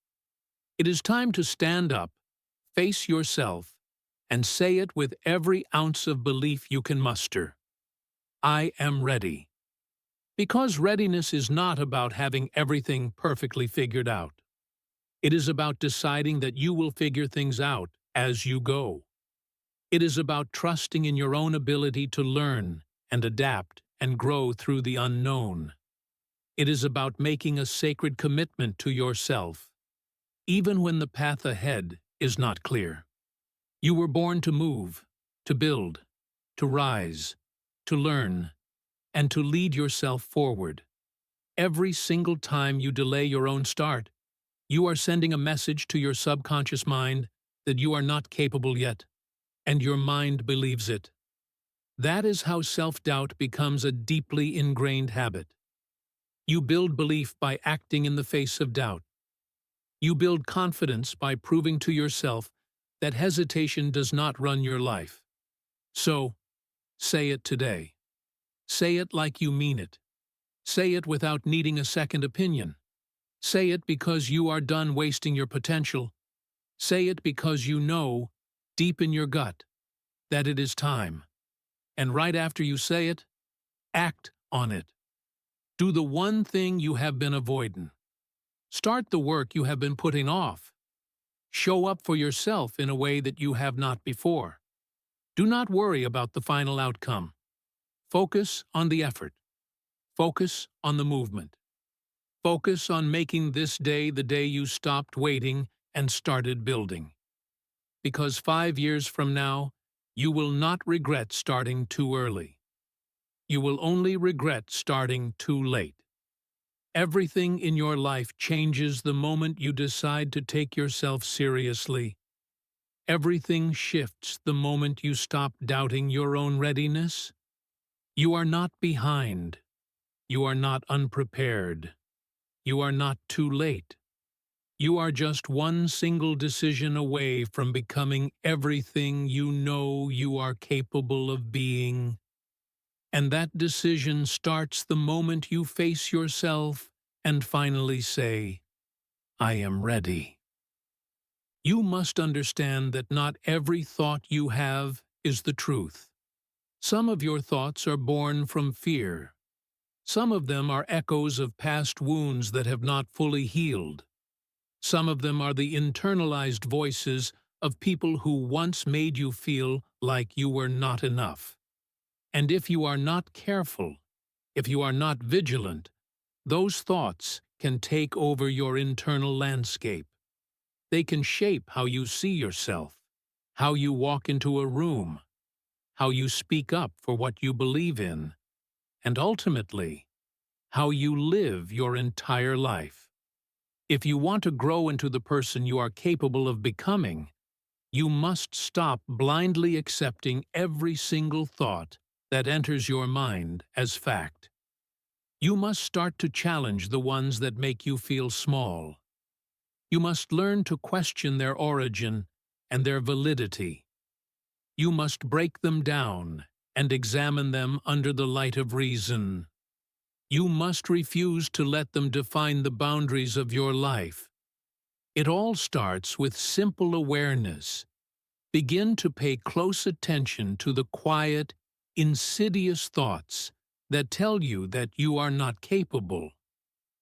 It is time to stand up, face yourself, and say it with every ounce of belief you can muster. I am ready. Because readiness is not about having everything perfectly figured out. It is about deciding that you will figure things out as you go. It is about trusting in your own ability to learn and adapt and grow through the unknown. It is about making a sacred commitment to yourself, even when the path ahead is not clear. You were born to move, to build, to rise, to learn, and to lead yourself forward. Every single time you delay your own start, you are sending a message to your subconscious mind that you are not capable yet, and your mind believes it. That is how self-doubt becomes a deeply ingrained habit. You build belief by acting in the face of doubt. You build confidence by proving to yourself that hesitation does not run your life. So, say it today. Say it like you mean it. Say it without needing a second opinion. Say it because you are done wasting your potential. Say it because you know, deep in your gut, that it is time. And right after you say it, act on it. Do the one thing you have been avoiding. Start the work you have been putting off. Show up for yourself in a way that you have not before. Do not worry about the final outcome. Focus on the effort. Focus on the movement. Focus on making this day the day you stopped waiting and started building. Because 5 years from now, you will not regret starting too early. You will only regret starting too late. Everything in your life changes the moment you decide to take yourself seriously. Everything shifts the moment you stop doubting your own readiness. You are not behind. You are not unprepared. You are not too late. You are just one single decision away from becoming everything you know you are capable of being. And that decision starts the moment you face yourself and finally say, I am ready. You must understand that not every thought you have is the truth. Some of your thoughts are born from fear. Some of them are echoes of past wounds that have not fully healed. Some of them are the internalized voices of people who once made you feel like you were not enough. And if you are not careful, if you are not vigilant, those thoughts can take over your internal landscape. They can shape how you see yourself, how you walk into a room, how you speak up for what you believe in, and ultimately, how you live your entire life. If you want to grow into the person you are capable of becoming, you must stop blindly accepting every single thought that enters your mind as fact. You must start to challenge the ones that make you feel small. You must learn to question their origin and their validity. You must break them down and examine them under the light of reason. You must refuse to let them define the boundaries of your life. It all starts with simple awareness. Begin to pay close attention to the quiet, insidious thoughts that tell you that you are not capable,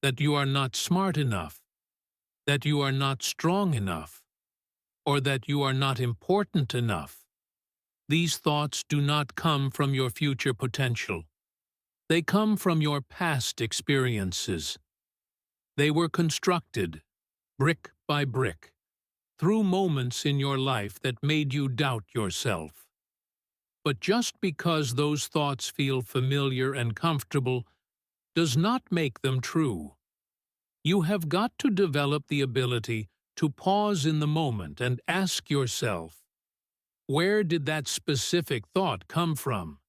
that you are not smart enough, that you are not strong enough, or that you are not important enough. These thoughts do not come from your future potential. They come from your past experiences. They were constructed, brick by brick, through moments in your life that made you doubt yourself. But just because those thoughts feel familiar and comfortable does not make them true. You have got to develop the ability to pause in the moment and ask yourself, where did that specific thought come from?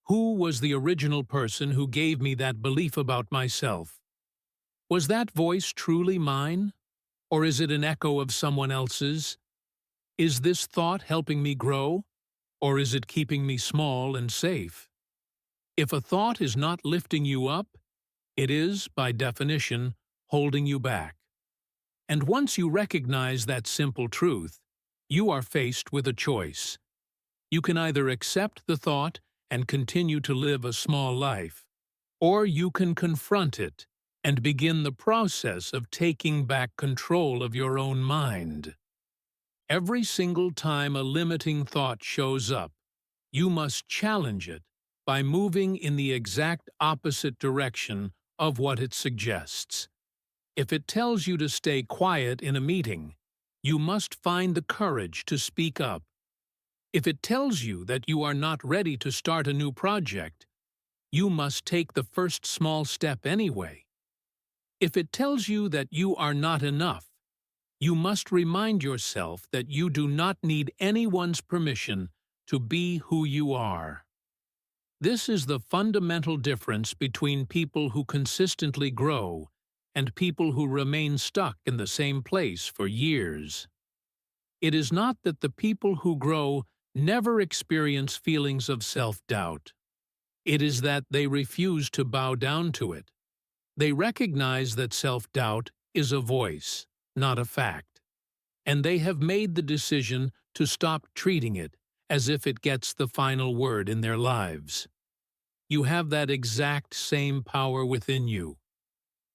Who was the original person who gave me that belief about myself? Was that voice truly mine? Or is it an echo of someone else's? Is this thought helping me grow? Or is it keeping me small and safe? If a thought is not lifting you up, it is, by definition, holding you back. And once you recognize that simple truth, you are faced with a choice. You can either accept the thought and continue to live a small life, or you can confront it and begin the process of taking back control of your own mind. Every single time a limiting thought shows up, you must challenge it by moving in the exact opposite direction of what it suggests. If it tells you to stay quiet in a meeting, you must find the courage to speak up. If it tells you that you are not ready to start a new project, you must take the first small step anyway. If it tells you that you are not enough, you must remind yourself that you do not need anyone's permission to be who you are. This is the fundamental difference between people who consistently grow and people who remain stuck in the same place for years. It is not that the people who grow never experience feelings of self-doubt. It is that they refuse to bow down to it. They recognize that self-doubt is a voice, not a fact, and they have made the decision to stop treating it as if it gets the final word in their lives. You have that exact same power within you.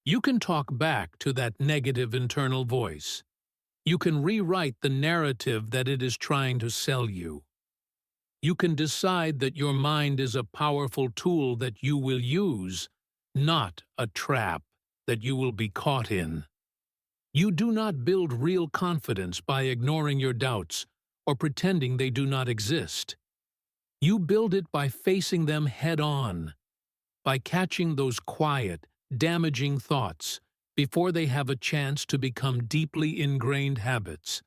You can talk back to that negative internal voice. You can rewrite the narrative that it is trying to sell you. You can decide that your mind is a powerful tool that you will use, not a trap that you will be caught in. You do not build real confidence by ignoring your doubts or pretending they do not exist. You build it by facing them head-on, by catching those quiet, damaging thoughts before they have a chance to become deeply ingrained habits,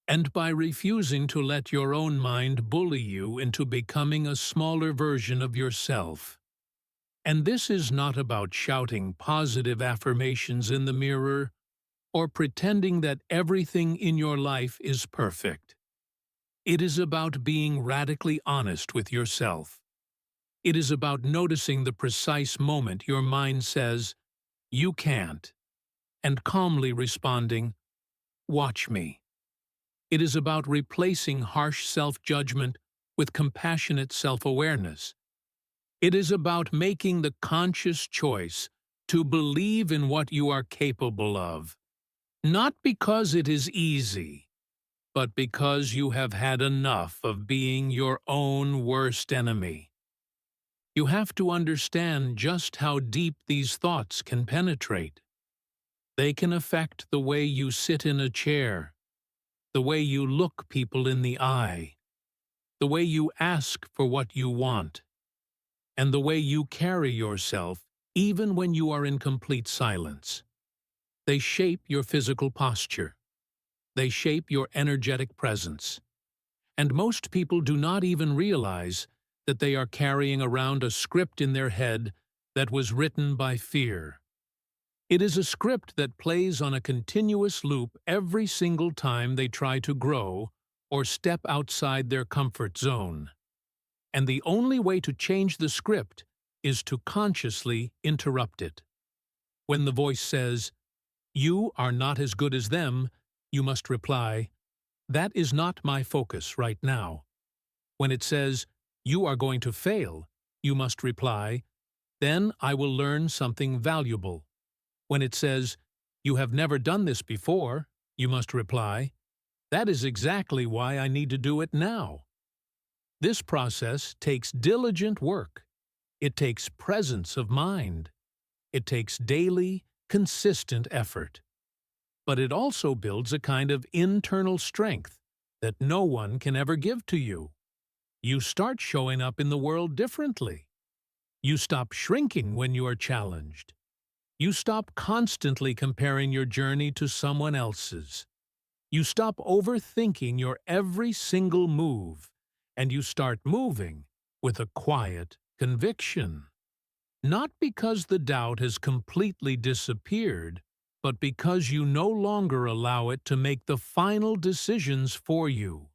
and by refusing to let your own mind bully you into becoming a smaller version of yourself. And this is not about shouting positive affirmations in the mirror or pretending that everything in your life is perfect. It is about being radically honest with yourself. It is about noticing the precise moment your mind says, "You can't," and calmly responding, "Watch me." It is about replacing harsh self-judgment with compassionate self-awareness. It is about making the conscious choice to believe in what you are capable of, not because it is easy, but because you have had enough of being your own worst enemy. You have to understand just how deep these thoughts can penetrate. They can affect the way you sit in a chair, the way you look people in the eye, the way you ask for what you want, and the way you carry yourself even when you are in complete silence. They shape your physical posture. They shape your energetic presence. And most people do not even realize that they are carrying around a script in their head that was written by fear. It is a script that plays on a continuous loop every single time they try to grow or step outside their comfort zone. And the only way to change the script is to consciously interrupt it. When the voice says, "You are not as good as them," you must reply, "That is not my focus right now." When it says, "You are going to fail," you must reply, "Then I will learn something valuable." When it says, "You have never done this before," you must reply, "That is exactly why I need to do it now." This process takes diligent work. It takes presence of mind. It takes daily, consistent effort. But it also builds a kind of internal strength that no one can ever give to you. You start showing up in the world differently. You stop shrinking when you are challenged. You stop constantly comparing your journey to someone else's. You stop overthinking your every single move, and you start moving with a quiet conviction. Not because the doubt has completely disappeared, but because you no longer allow it to make the final decisions for you.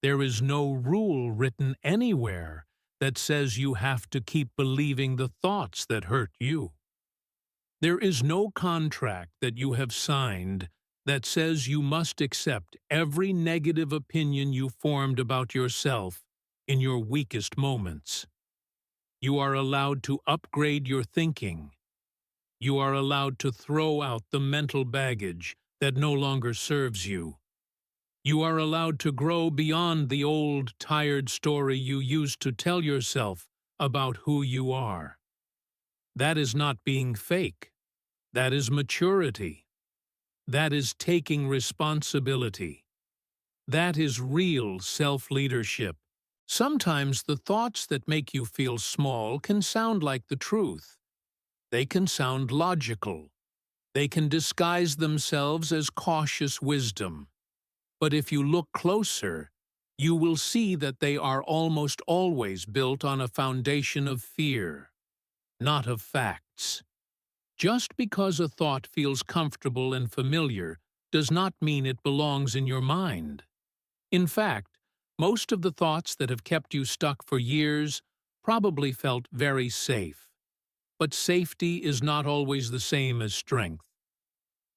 There is no rule written anywhere that says you have to keep believing the thoughts that hurt you. There is no contract that you have signed that says you must accept every negative opinion you formed about yourself in your weakest moments. You are allowed to upgrade your thinking. You are allowed to throw out the mental baggage that no longer serves you. You are allowed to grow beyond the old, tired story you used to tell yourself about who you are. That is not being fake. That is maturity. That is taking responsibility. That is real self-leadership. Sometimes the thoughts that make you feel small can sound like the truth. They can sound logical. They can disguise themselves as cautious wisdom. But if you look closer, you will see that they are almost always built on a foundation of fear, not of facts. Just because a thought feels comfortable and familiar does not mean it belongs in your mind. In fact, most of the thoughts that have kept you stuck for years probably felt very safe. But safety is not always the same as strength.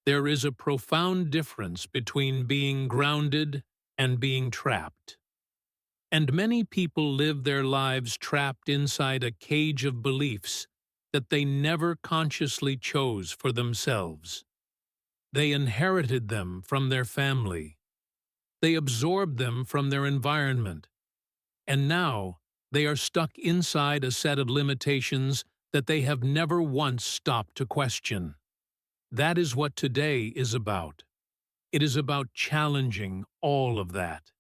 There is a profound difference between being grounded and being trapped. And many people live their lives trapped inside a cage of beliefs that they never consciously chose for themselves. They inherited them from their family. They absorbed them from their environment. And now they are stuck inside a set of limitations that they have never once stopped to question. That is what today is about. It is about challenging all of that.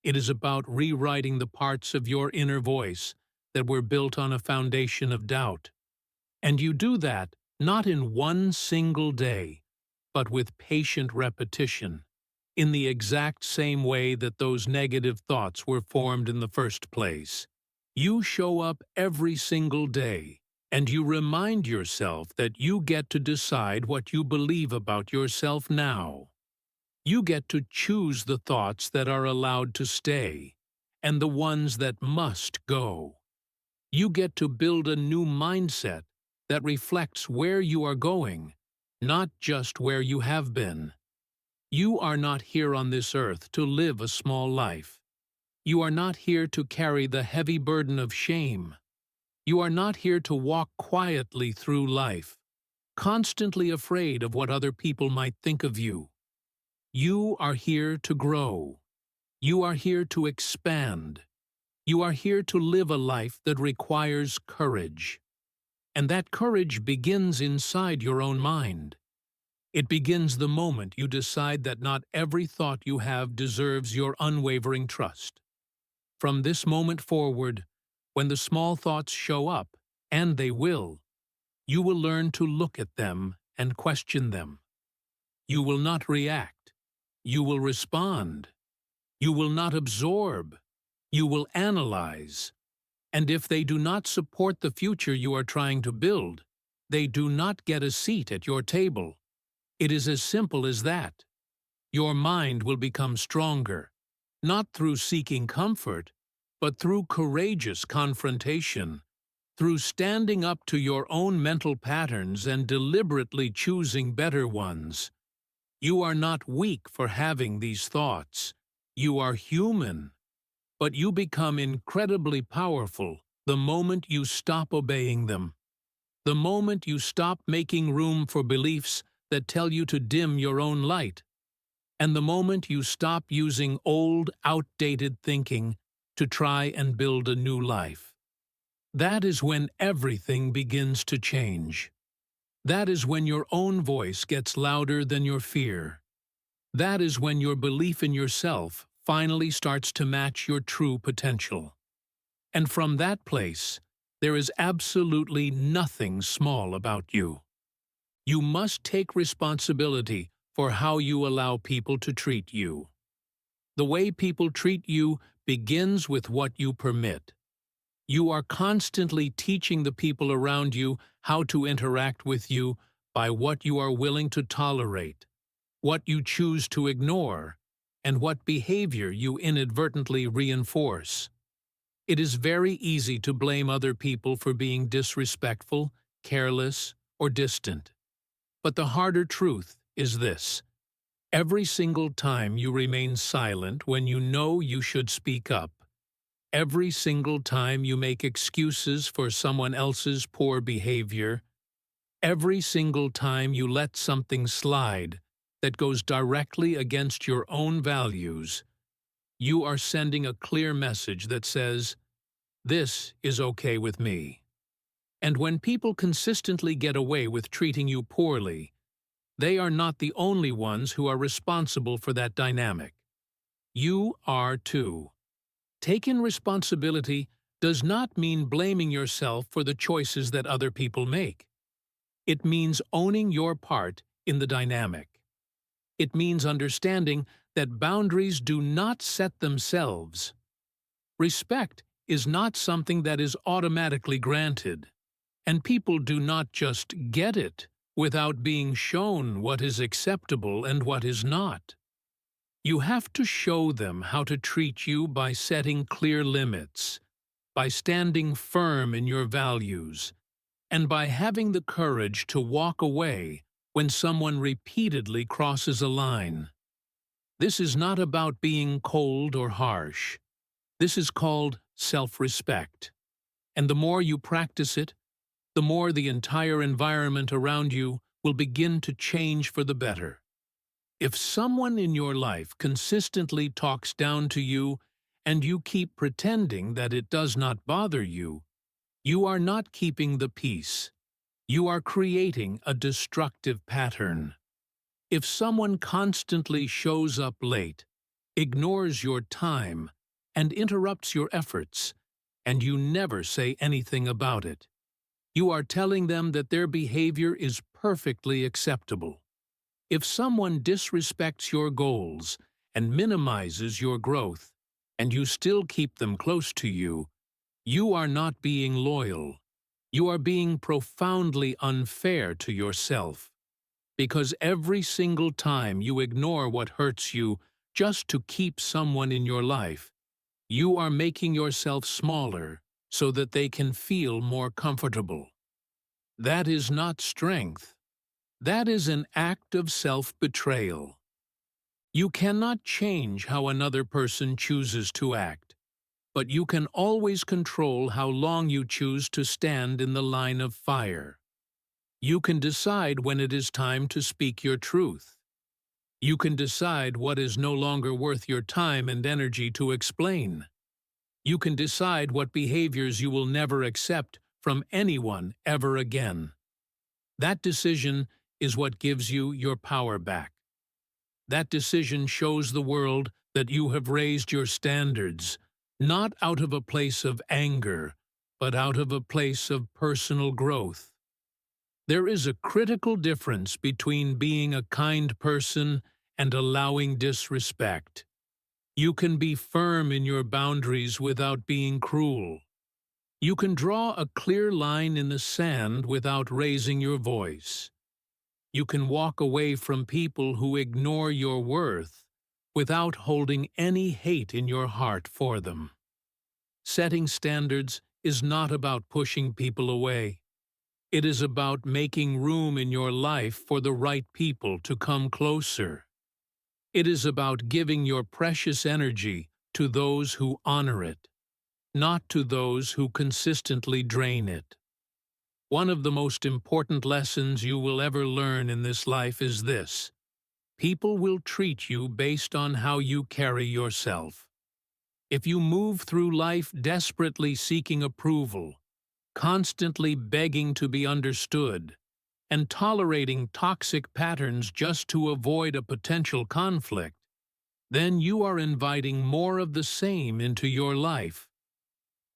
It is about rewriting the parts of your inner voice that were built on a foundation of doubt. And you do that not in one single day, but with patient repetition, in the exact same way that those negative thoughts were formed in the first place. You show up every single day, and you remind yourself that you get to decide what you believe about yourself now. You get to choose the thoughts that are allowed to stay, and the ones that must go. You get to build a new mindset that reflects where you are going, not just where you have been. You are not here on this earth to live a small life. You are not here to carry the heavy burden of shame. You are not here to walk quietly through life, constantly afraid of what other people might think of you. You are here to grow. You are here to expand. You are here to live a life that requires courage. And that courage begins inside your own mind. It begins the moment you decide that not every thought you have deserves your unwavering trust. From this moment forward, when the small thoughts show up, and they will, you will learn to look at them and question them. You will not react. You will respond. You will not absorb. You will analyze. And if they do not support the future you are trying to build, they do not get a seat at your table. It is as simple as that. Your mind will become stronger, not through seeking comfort, but through courageous confrontation, through standing up to your own mental patterns and deliberately choosing better ones. You are not weak for having these thoughts. You are human. But you become incredibly powerful the moment you stop obeying them. The moment you stop making room for beliefs that tell you to dim your own light. And the moment you stop using old, outdated thinking to try and build a new life. That is when everything begins to change. That is when your own voice gets louder than your fear. That is when your belief in yourself finally starts to match your true potential. And from that place, there is absolutely nothing small about you. You must take responsibility for how you allow people to treat you. The way people treat you begins with what you permit. You are constantly teaching the people around you how to interact with you by what you are willing to tolerate, what you choose to ignore, and what behavior you inadvertently reinforce. It is very easy to blame other people for being disrespectful, careless, or distant. But the harder truth is this: every single time you remain silent when you know you should speak up, every single time you make excuses for someone else's poor behavior, every single time you let something slide that goes directly against your own values, you are sending a clear message that says, "This is okay with me." And when people consistently get away with treating you poorly, they are not the only ones who are responsible for that dynamic. You are too. Taking responsibility does not mean blaming yourself for the choices that other people make. It means owning your part in the dynamic. It means understanding that boundaries do not set themselves. Respect is not something that is automatically granted, and people do not just get it without being shown what is acceptable and what is not. You have to show them how to treat you by setting clear limits, by standing firm in your values, and by having the courage to walk away when someone repeatedly crosses a line. This is not about being cold or harsh. This is called self-respect. And the more you practice it, the more the entire environment around you will begin to change for the better. If someone in your life consistently talks down to you and you keep pretending that it does not bother you, you are not keeping the peace. You are creating a destructive pattern. If someone constantly shows up late, ignores your time, and interrupts your efforts, and you never say anything about it, you are telling them that their behavior is perfectly acceptable. If someone disrespects your goals and minimizes your growth, and you still keep them close to you, you are not being loyal. You are being profoundly unfair to yourself. Because every single time you ignore what hurts you just to keep someone in your life, you are making yourself smaller so that they can feel more comfortable. That is not strength. That is an act of self-betrayal. You cannot change how another person chooses to act, but you can always control how long you choose to stand in the line of fire. You can decide when it is time to speak your truth. You can decide what is no longer worth your time and energy to explain. You can decide what behaviors you will never accept from anyone ever again. That decision is what gives you your power back. That decision shows the world that you have raised your standards, not out of a place of anger, but out of a place of personal growth. There is a critical difference between being a kind person and allowing disrespect. You can be firm in your boundaries without being cruel. You can draw a clear line in the sand without raising your voice. You can walk away from people who ignore your worth without holding any hate in your heart for them. Setting standards is not about pushing people away. It is about making room in your life for the right people to come closer. It is about giving your precious energy to those who honor it, not to those who consistently drain it. One of the most important lessons you will ever learn in this life is this: people will treat you based on how you carry yourself. If you move through life desperately seeking approval, constantly begging to be understood, and tolerating toxic patterns just to avoid a potential conflict, then you are inviting more of the same into your life.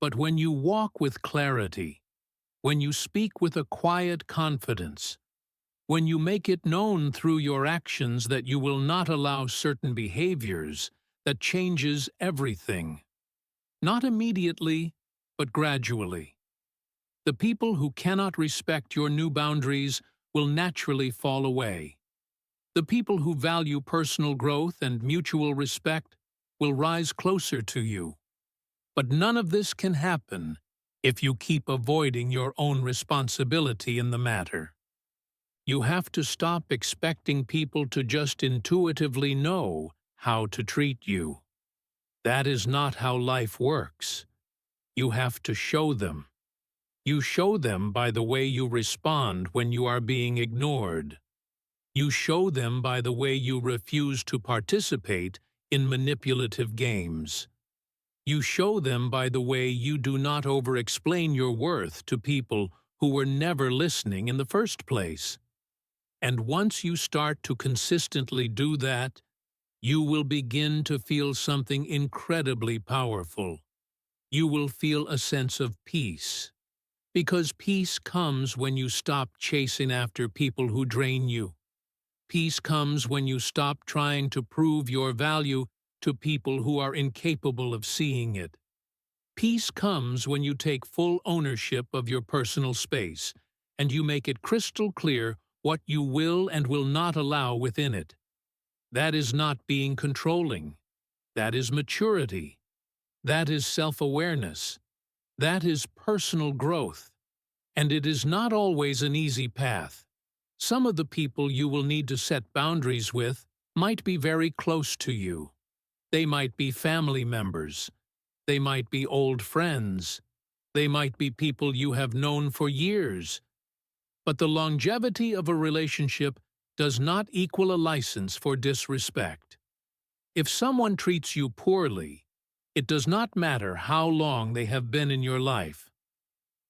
But when you walk with clarity, when you speak with a quiet confidence, when you make it known through your actions that you will not allow certain behaviors, that changes everything. Not immediately, but gradually. The people who cannot respect your new boundaries will naturally fall away. The people who value personal growth and mutual respect will rise closer to you. But none of this can happen if you keep avoiding your own responsibility in the matter. You have to stop expecting people to just intuitively know how to treat you. That is not how life works. You have to show them. You show them by the way you respond when you are being ignored. You show them by the way you refuse to participate in manipulative games. You show them by the way you do not over-explain your worth to people who were never listening in the first place. And once you start to consistently do that, you will begin to feel something incredibly powerful. You will feel a sense of peace. Because peace comes when you stop chasing after people who drain you. Peace comes when you stop trying to prove your value to people who are incapable of seeing it. Peace comes when you take full ownership of your personal space, and you make it crystal clear what you will and will not allow within it. That is not being controlling. That is maturity. That is self-awareness. That is personal growth. And it is not always an easy path. Some of the people you will need to set boundaries with might be very close to you. They might be family members. They might be old friends. They might be people you have known for years. But the longevity of a relationship does not equal a license for disrespect. If someone treats you poorly, it does not matter how long they have been in your life.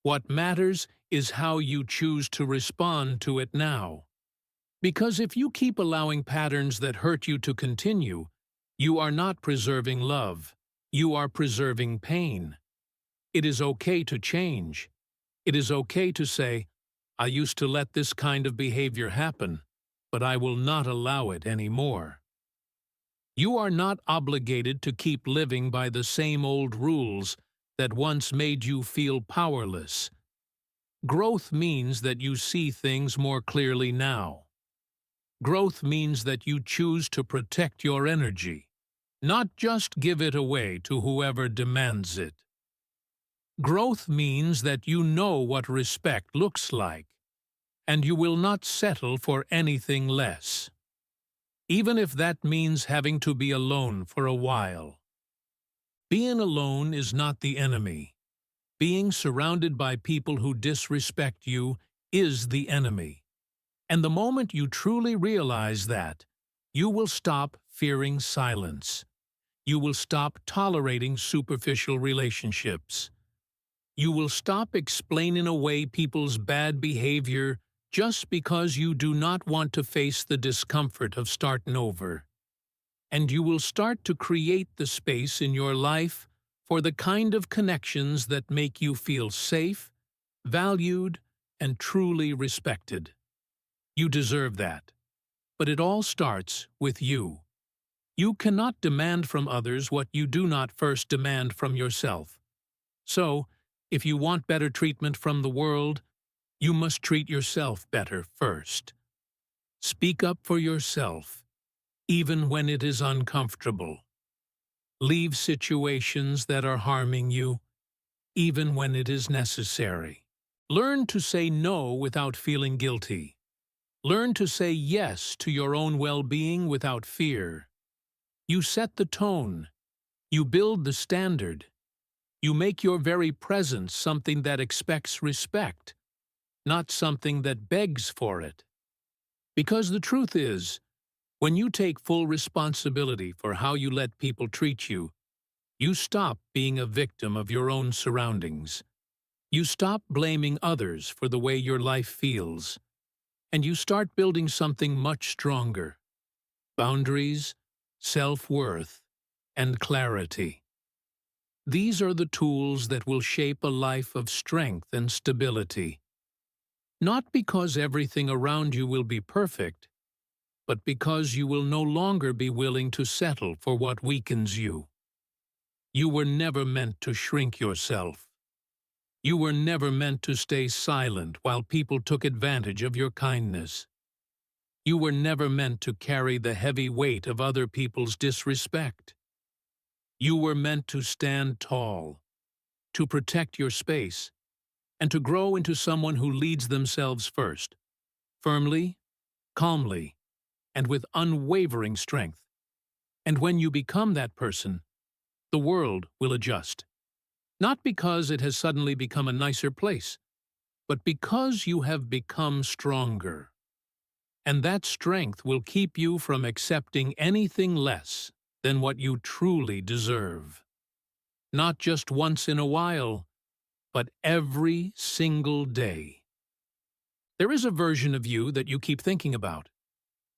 What matters is how you choose to respond to it now. Because if you keep allowing patterns that hurt you to continue, you are not preserving love. You are preserving pain. It is okay to change. It is okay to say, I used to let this kind of behavior happen, but I will not allow it anymore. You are not obligated to keep living by the same old rules that once made you feel powerless. Growth means that you see things more clearly now. Growth means that you choose to protect your energy, not just give it away to whoever demands it. Growth means that you know what respect looks like, and you will not settle for anything less. Even if that means having to be alone for a while. Being alone is not the enemy. Being surrounded by people who disrespect you is the enemy. And the moment you truly realize that, you will stop fearing silence. You will stop tolerating superficial relationships. You will stop explaining away people's bad behavior just because you do not want to face the discomfort of starting over. And you will start to create the space in your life for the kind of connections that make you feel safe, valued, and truly respected. You deserve that. But it all starts with you. You cannot demand from others what you do not first demand from yourself. So, if you want better treatment from the world, you must treat yourself better first. Speak up for yourself, even when it is uncomfortable. Leave situations that are harming you, even when it is necessary. Learn to say no without feeling guilty. Learn to say yes to your own well-being without fear. You set the tone. You build the standard. You make your very presence something that expects respect, not something that begs for it. Because the truth is, when you take full responsibility for how you let people treat you, you stop being a victim of your own surroundings. You stop blaming others for the way your life feels, and you start building something much stronger. Boundaries, self-worth, and clarity. These are the tools that will shape a life of strength and stability. Not because everything around you will be perfect, but because you will no longer be willing to settle for what weakens you. You were never meant to shrink yourself. You were never meant to stay silent while people took advantage of your kindness. You were never meant to carry the heavy weight of other people's disrespect. You were meant to stand tall, to protect your space, and to grow into someone who leads themselves first, firmly, calmly, and with unwavering strength. And when you become that person, the world will adjust. Not because it has suddenly become a nicer place, but because you have become stronger. And that strength will keep you from accepting anything less than what you truly deserve. Not just once in a while, but every single day. There is a version of you that you keep thinking about.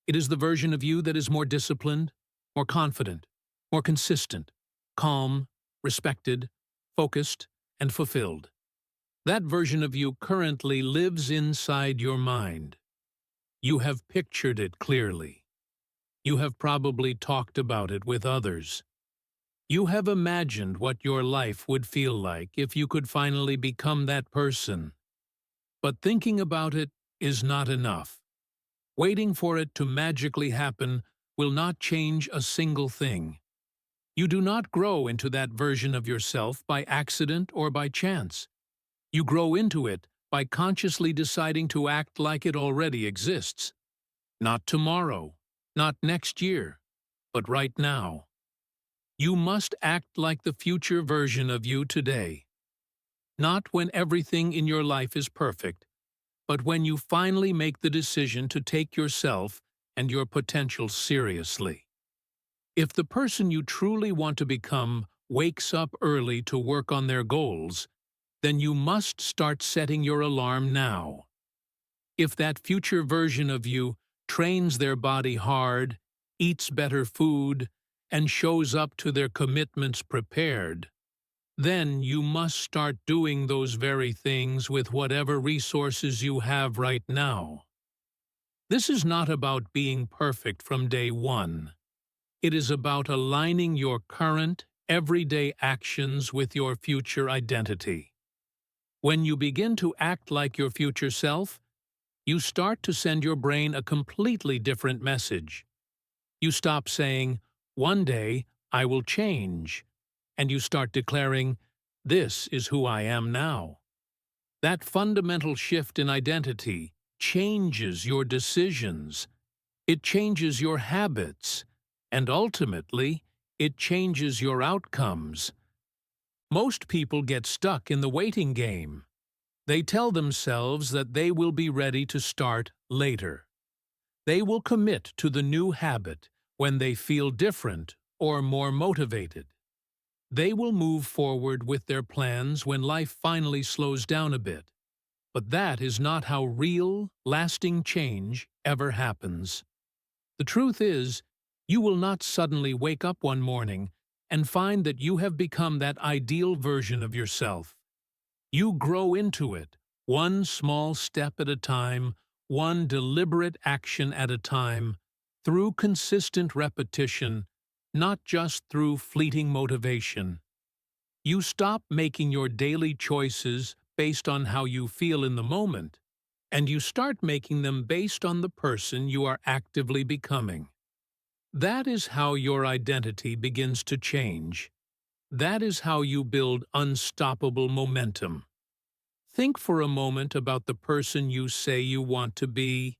It is the version of you that is more disciplined, more confident, more consistent, calm, respected, focused, and fulfilled. That version of you currently lives inside your mind. You have pictured it clearly. You have probably talked about it with others. You have imagined what your life would feel like if you could finally become that person. But thinking about it is not enough. Waiting for it to magically happen will not change a single thing. You do not grow into that version of yourself by accident or by chance. You grow into it by consciously deciding to act like it already exists. Not tomorrow, not next year, but right now. You must act like the future version of you today. Not when everything in your life is perfect, but when you finally make the decision to take yourself and your potential seriously. If the person you truly want to become wakes up early to work on their goals, then you must start setting your alarm now. If that future version of you trains their body hard, eats better food, and shows up to their commitments prepared, then you must start doing those very things with whatever resources you have right now. This is not about being perfect from day one. It is about aligning your current, everyday actions with your future identity. When you begin to act like your future self, you start to send your brain a completely different message. You stop saying, "One day I will change," and you start declaring, "This is who I am now." That fundamental shift in identity changes your decisions, it changes your habits, and ultimately, it changes your outcomes. Most people get stuck in the waiting game. They tell themselves that they will be ready to start later. They will commit to the new habit when they feel different or more motivated. They will move forward with their plans when life finally slows down a bit. But that is not how real, lasting change ever happens. The truth is, you will not suddenly wake up one morning and find that you have become that ideal version of yourself. You grow into it, one small step at a time, one deliberate action at a time, through consistent repetition, not just through fleeting motivation. You stop making your daily choices based on how you feel in the moment, and you start making them based on the person you are actively becoming. That is how your identity begins to change. That is how you build unstoppable momentum. Think for a moment about the person you say you want to be.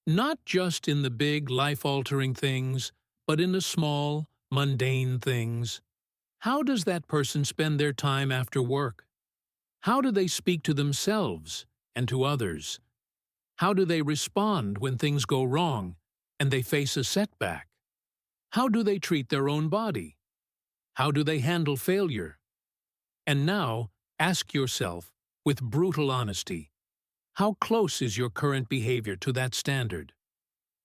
Not just in the big, life-altering things, but in the small, mundane things. How does that person spend their time after work? How do they speak to themselves and to others? How do they respond when things go wrong and they face a setback? How do they treat their own body? How do they handle failure? And now, ask yourself, with brutal honesty, how close is your current behavior to that standard?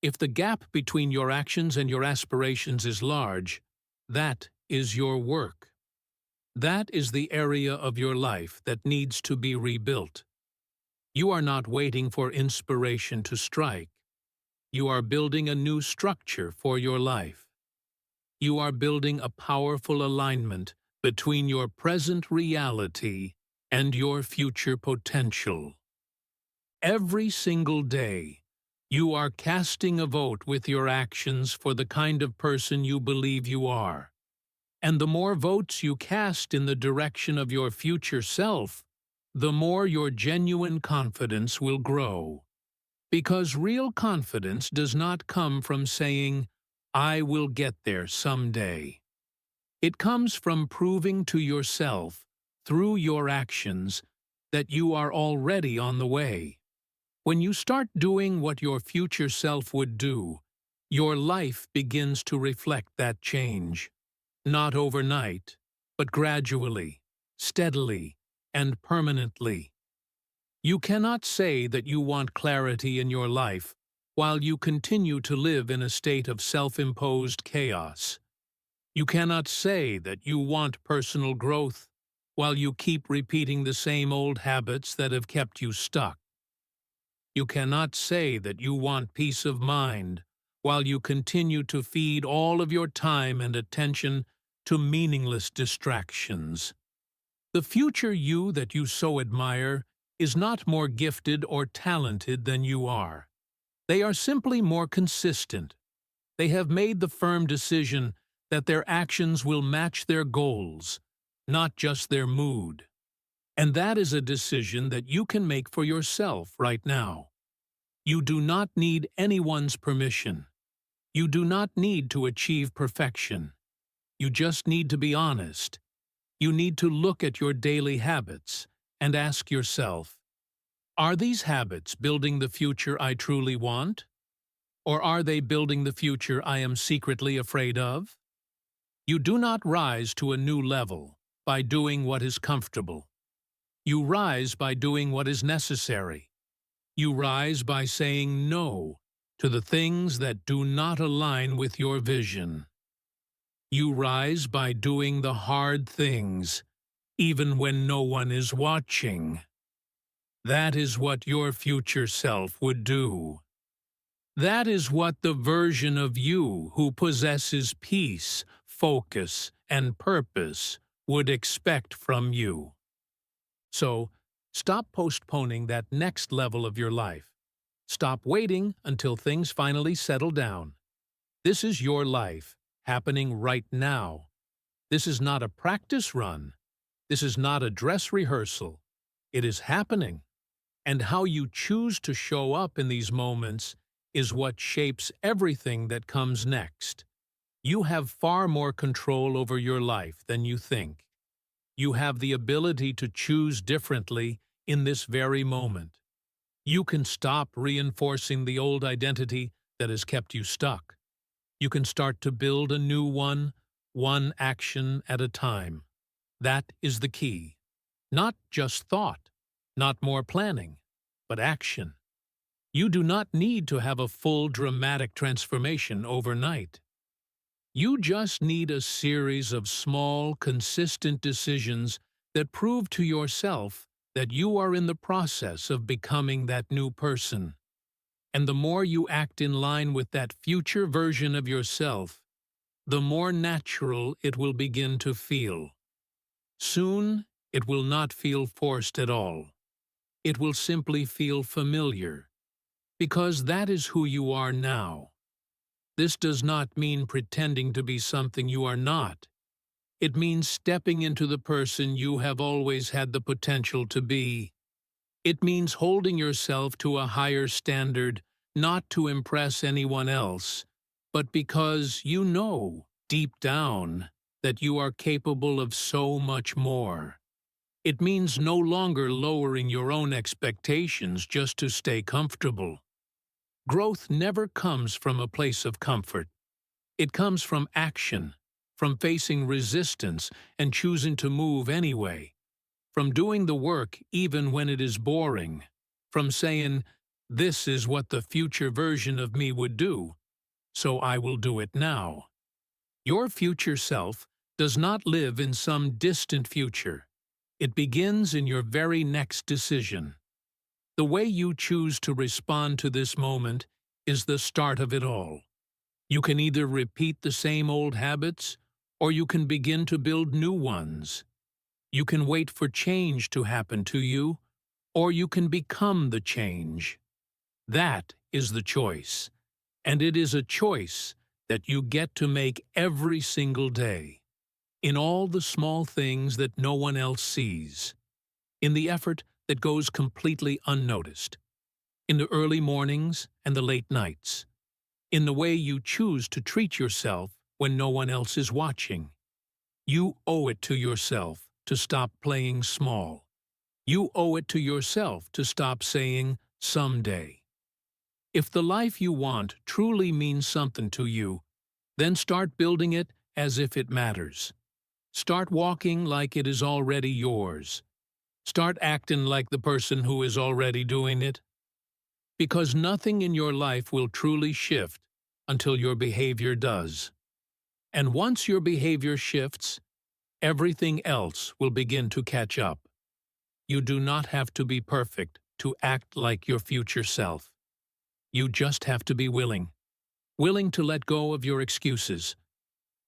If the gap between your actions and your aspirations is large, that is your work. That is the area of your life that needs to be rebuilt. You are not waiting for inspiration to strike. You are building a new structure for your life. You are building a powerful alignment between your present reality and your future potential. Every single day, you are casting a vote with your actions for the kind of person you believe you are. And the more votes you cast in the direction of your future self, the more your genuine confidence will grow. Because real confidence does not come from saying, "I will get there someday." It comes from proving to yourself, through your actions, that you are already on the way. When you start doing what your future self would do, your life begins to reflect that change. Not overnight, but gradually, steadily, and permanently. You cannot say that you want clarity in your life while you continue to live in a state of self-imposed chaos. You cannot say that you want personal growth while you keep repeating the same old habits that have kept you stuck. You cannot say that you want peace of mind while you continue to feed all of your time and attention to meaningless distractions. The future you that you so admire is not more gifted or talented than you are. They are simply more consistent. They have made the firm decision that their actions will match their goals, not just their mood. And that is a decision that you can make for yourself right now. You do not need anyone's permission. You do not need to achieve perfection. You just need to be honest. You need to look at your daily habits and ask yourself, are these habits building the future I truly want? Or are they building the future I am secretly afraid of? You do not rise to a new level by doing what is comfortable. You rise by doing what is necessary. You rise by saying no to the things that do not align with your vision. You rise by doing the hard things, even when no one is watching. That is what your future self would do. That is what the version of you who possesses peace, focus, and purpose would expect from you. So, stop postponing that next level of your life. Stop waiting until things finally settle down. This is your life, happening right now. This is not a practice run. This is not a dress rehearsal. It is happening. And how you choose to show up in these moments is what shapes everything that comes next. You have far more control over your life than you think. You have the ability to choose differently in this very moment. You can stop reinforcing the old identity that has kept you stuck. You can start to build a new one action at a time. That is the key. Not just thought, not more planning, but action. You do not need to have a full dramatic transformation overnight. You just need a series of small, consistent decisions that prove to yourself that you are in the process of becoming that new person. And the more you act in line with that future version of yourself, the more natural it will begin to feel. Soon, it will not feel forced at all. It will simply feel familiar, because that is who you are now. This does not mean pretending to be something you are not. It means stepping into the person you have always had the potential to be. It means holding yourself to a higher standard, not to impress anyone else, but because you know, deep down, that you are capable of so much more. It means no longer lowering your own expectations just to stay comfortable. Growth never comes from a place of comfort. It comes from action, from facing resistance and choosing to move anyway, from doing the work even when it is boring, from saying, This is what the future version of me would do, so I will do it now. Your future self does not live in some distant future. It begins in your very next decision. The way you choose to respond to this moment is the start of it all. You can either repeat the same old habits, or you can begin to build new ones. You can wait for change to happen to you, or you can become the change. That is the choice, and it is a choice that you get to make every single day, in all the small things that no one else sees, in the effort that goes completely unnoticed, in the early mornings and the late nights, in the way you choose to treat yourself when no one else is watching. You owe it to yourself to stop playing small. You owe it to yourself to stop saying, someday. If the life you want truly means something to you, then start building it as if it matters. Start walking like it is already yours. Start acting like the person who is already doing it. Because nothing in your life will truly shift until your behavior does. And once your behavior shifts, everything else will begin to catch up. You do not have to be perfect to act like your future self. You just have to be willing. Willing to let go of your excuses.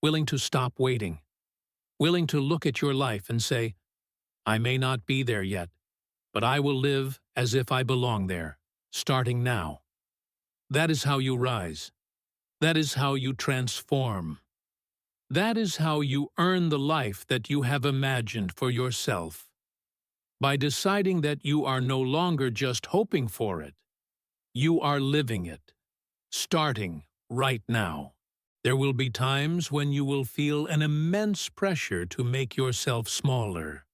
Willing to stop waiting. Willing to look at your life and say, I may not be there yet, but I will live as if I belong there, starting now. That is how you rise. That is how you transform. That is how you earn the life that you have imagined for yourself. By deciding that you are no longer just hoping for it, you are living it, starting right now. There will be times when you will feel an immense pressure to make yourself smaller.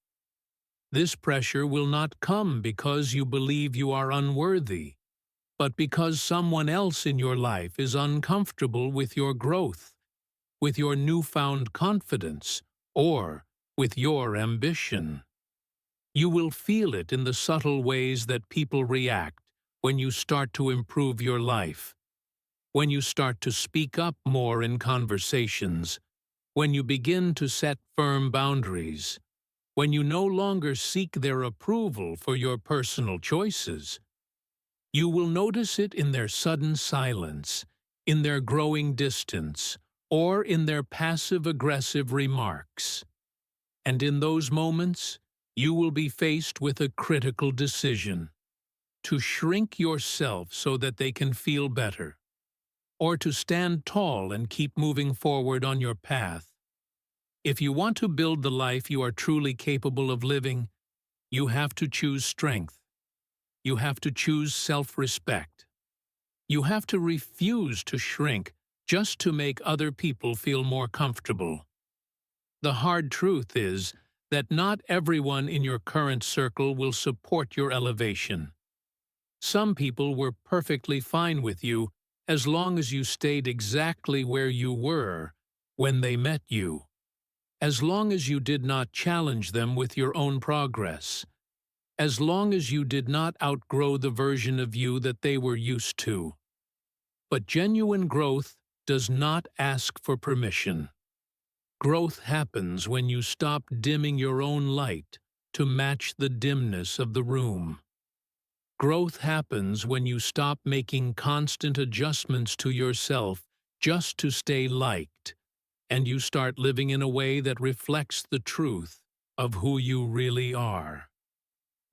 This pressure will not come because you believe you are unworthy, but because someone else in your life is uncomfortable with your growth, with your newfound confidence, or with your ambition. You will feel it in the subtle ways that people react when you start to improve your life, when you start to speak up more in conversations, when you begin to set firm boundaries, when you no longer seek their approval for your personal choices. You will notice it in their sudden silence, in their growing distance, or in their passive-aggressive remarks. And in those moments, you will be faced with a critical decision: to shrink yourself so that they can feel better, or to stand tall and keep moving forward on your path. If you want to build the life you are truly capable of living, you have to choose strength. You have to choose self-respect. You have to refuse to shrink just to make other people feel more comfortable. The hard truth is that not everyone in your current circle will support your elevation. Some people were perfectly fine with you as long as you stayed exactly where you were when they met you, as long as you did not challenge them with your own progress, as long as you did not outgrow the version of you that they were used to. But genuine growth does not ask for permission. Growth happens when you stop dimming your own light to match the dimness of the room. Growth happens when you stop making constant adjustments to yourself just to stay liked, and you start living in a way that reflects the truth of who you really are.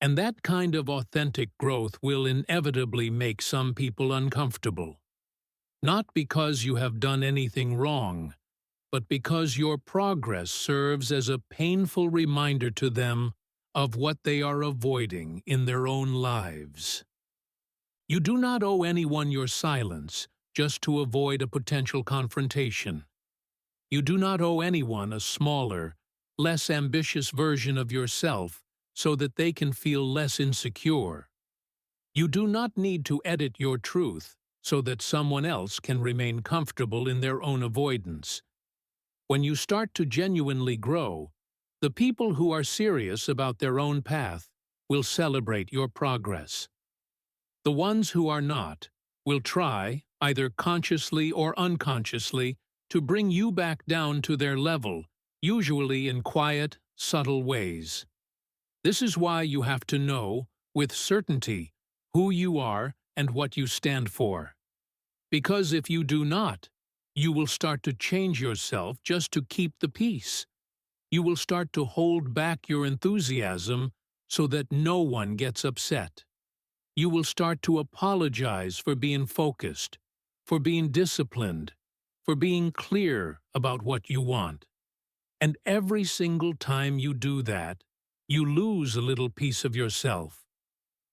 And that kind of authentic growth will inevitably make some people uncomfortable. Not because you have done anything wrong, but because your progress serves as a painful reminder to them of what they are avoiding in their own lives. You do not owe anyone your silence just to avoid a potential confrontation. You do not owe anyone a smaller, less ambitious version of yourself so that they can feel less insecure. You do not need to edit your truth so that someone else can remain comfortable in their own avoidance. When you start to genuinely grow, the people who are serious about their own path will celebrate your progress. The ones who are not will try, either consciously or unconsciously, to bring you back down to their level, usually in quiet, subtle ways. This is why you have to know, with certainty, who you are and what you stand for. Because if you do not, you will start to change yourself just to keep the peace. You will start to hold back your enthusiasm so that no one gets upset. You will start to apologize for being focused, for being disciplined, for being clear about what you want. And every single time you do that, you lose a little piece of yourself.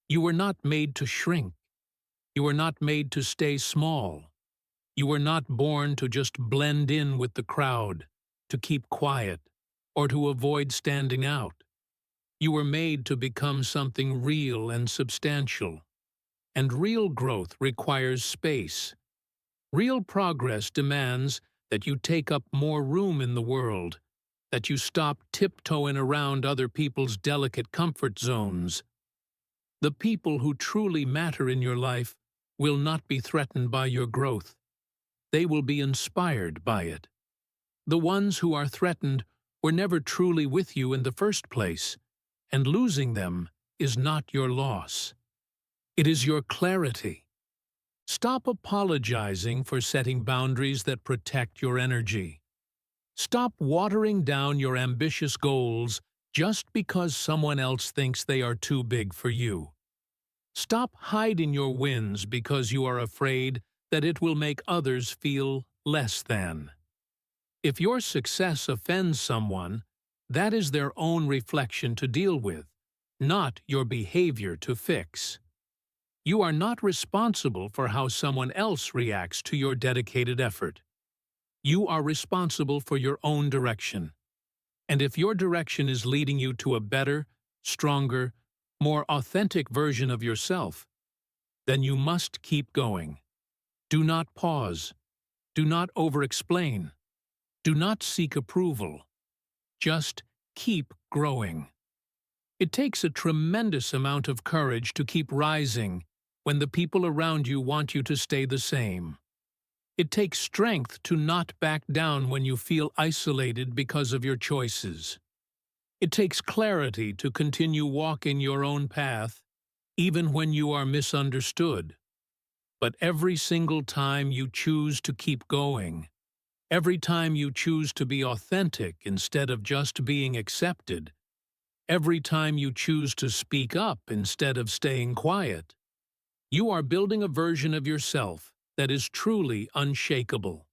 You were not made to shrink. You were not made to stay small. You were not born to just blend in with the crowd, to keep quiet, or to avoid standing out. You were made to become something real and substantial. And real growth requires space. Real progress demands that you take up more room in the world, that you stop tiptoeing around other people's delicate comfort zones. The people who truly matter in your life will not be threatened by your growth. They will be inspired by it. The ones who are threatened were never truly with you in the first place, and losing them is not your loss. It is your clarity. Stop apologizing for setting boundaries that protect your energy. Stop watering down your ambitious goals just because someone else thinks they are too big for you. Stop hiding your wins because you are afraid that it will make others feel less than. If your success offends someone, that is their own reflection to deal with, not your behavior to fix. You are not responsible for how someone else reacts to your dedicated effort. You are responsible for your own direction. And if your direction is leading you to a better, stronger, more authentic version of yourself, then you must keep going. Do not pause. Do not over-explain. Do not seek approval. Just keep growing. It takes a tremendous amount of courage to keep rising when the people around you want you to stay the same. It takes strength to not back down when you feel isolated because of your choices. It takes clarity to continue walking your own path, even when you are misunderstood. But every single time you choose to keep going, every time you choose to be authentic instead of just being accepted, every time you choose to speak up instead of staying quiet, you are building a version of yourself that is truly unshakable.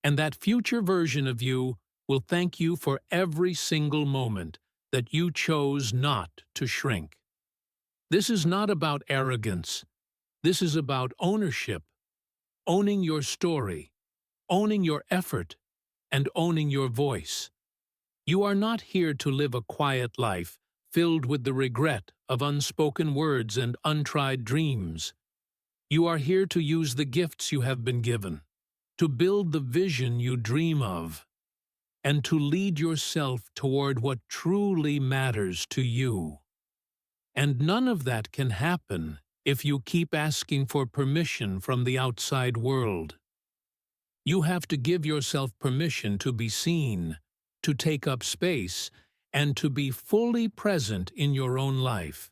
And that future version of you will thank you for every single moment that you chose not to shrink. This is not about arrogance. This is about ownership. Owning your story, owning your effort, and owning your voice. You are not here to live a quiet life filled with the regret of unspoken words and untried dreams. You are here to use the gifts you have been given, to build the vision you dream of, and to lead yourself toward what truly matters to you. And none of that can happen if you keep asking for permission from the outside world. You have to give yourself permission to be seen, to take up space, and to be fully present in your own life.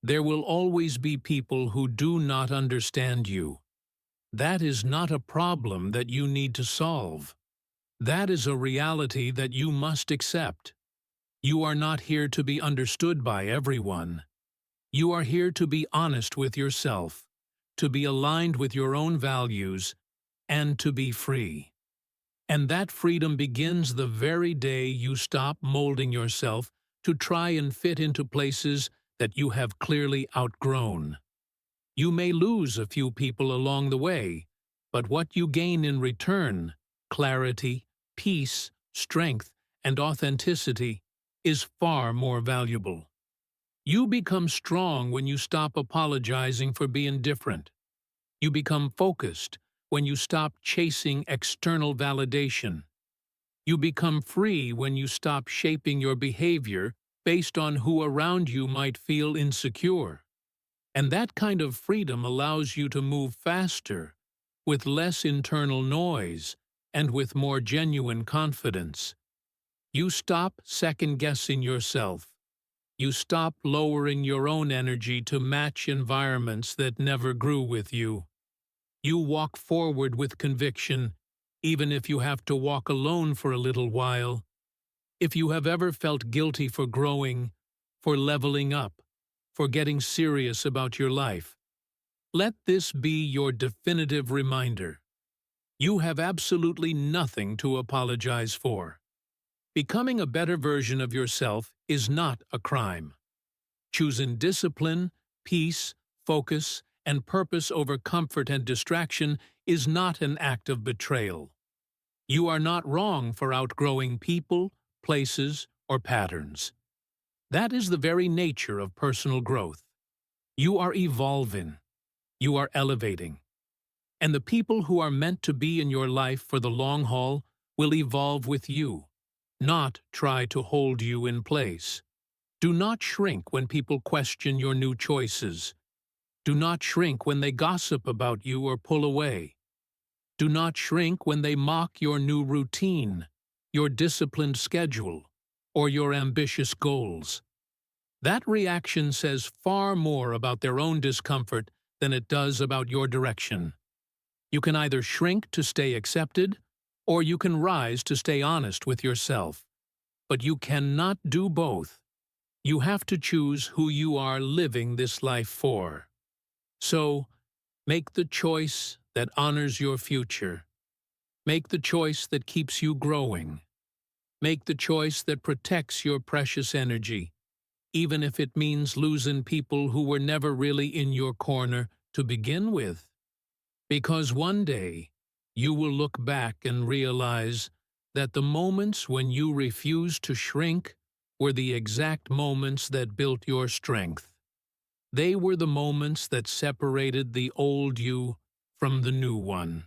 There will always be people who do not understand you. That is not a problem that you need to solve. That is a reality that you must accept. You are not here to be understood by everyone. You are here to be honest with yourself, to be aligned with your own values, and to be free. And that freedom begins the very day you stop molding yourself to try and fit into places that you have clearly outgrown. You may lose a few people along the way, but what you gain in return, clarity, peace, strength, and authenticity, is far more valuable. You become strong when you stop apologizing for being different. You become focused when you stop chasing external validation. You become free when you stop shaping your behavior based on who around you might feel insecure. And that kind of freedom allows you to move faster, with less internal noise, and with more genuine confidence. You stop second-guessing yourself. You stop lowering your own energy to match environments that never grew with you. You walk forward with conviction, even if you have to walk alone for a little while. If you have ever felt guilty for growing, for leveling up, for getting serious about your life, let this be your definitive reminder. You have absolutely nothing to apologize for. Becoming a better version of yourself is not a crime. Choosing discipline, peace, focus, and purpose over comfort and distraction is not an act of betrayal. You are not wrong for outgrowing people, places, or patterns. That is the very nature of personal growth. You are evolving. You are elevating. And the people who are meant to be in your life for the long haul will evolve with you, not try to hold you in place. Do not shrink when people question your new choices. Do not shrink when they gossip about you or pull away. Do not shrink when they mock your new routine, your disciplined schedule, or your ambitious goals. That reaction says far more about their own discomfort than it does about your direction. You can either shrink to stay accepted, or you can rise to stay honest with yourself. But you cannot do both. You have to choose who you are living this life for. So, make the choice that honors your future. Make the choice that keeps you growing. Make the choice that protects your precious energy, even if it means losing people who were never really in your corner to begin with. Because one day, you will look back and realize that the moments when you refused to shrink were the exact moments that built your strength. They were the moments that separated the old you from the new one.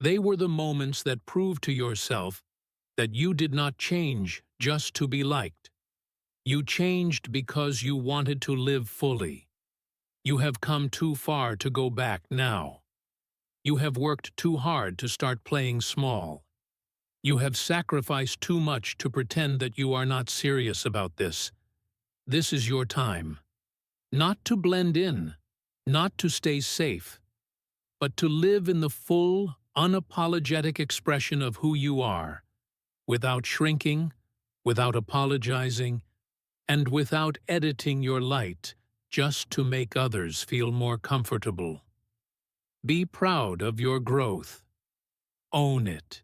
They were the moments that proved to yourself that you did not change just to be liked. You changed because you wanted to live fully. You have come too far to go back now. You have worked too hard to start playing small. You have sacrificed too much to pretend that you are not serious about this. This is your time. Not to blend in, not to stay safe, but to live in the full, unapologetic expression of who you are, without shrinking, without apologizing, and without editing your light just to make others feel more comfortable. Be proud of your growth. Own it.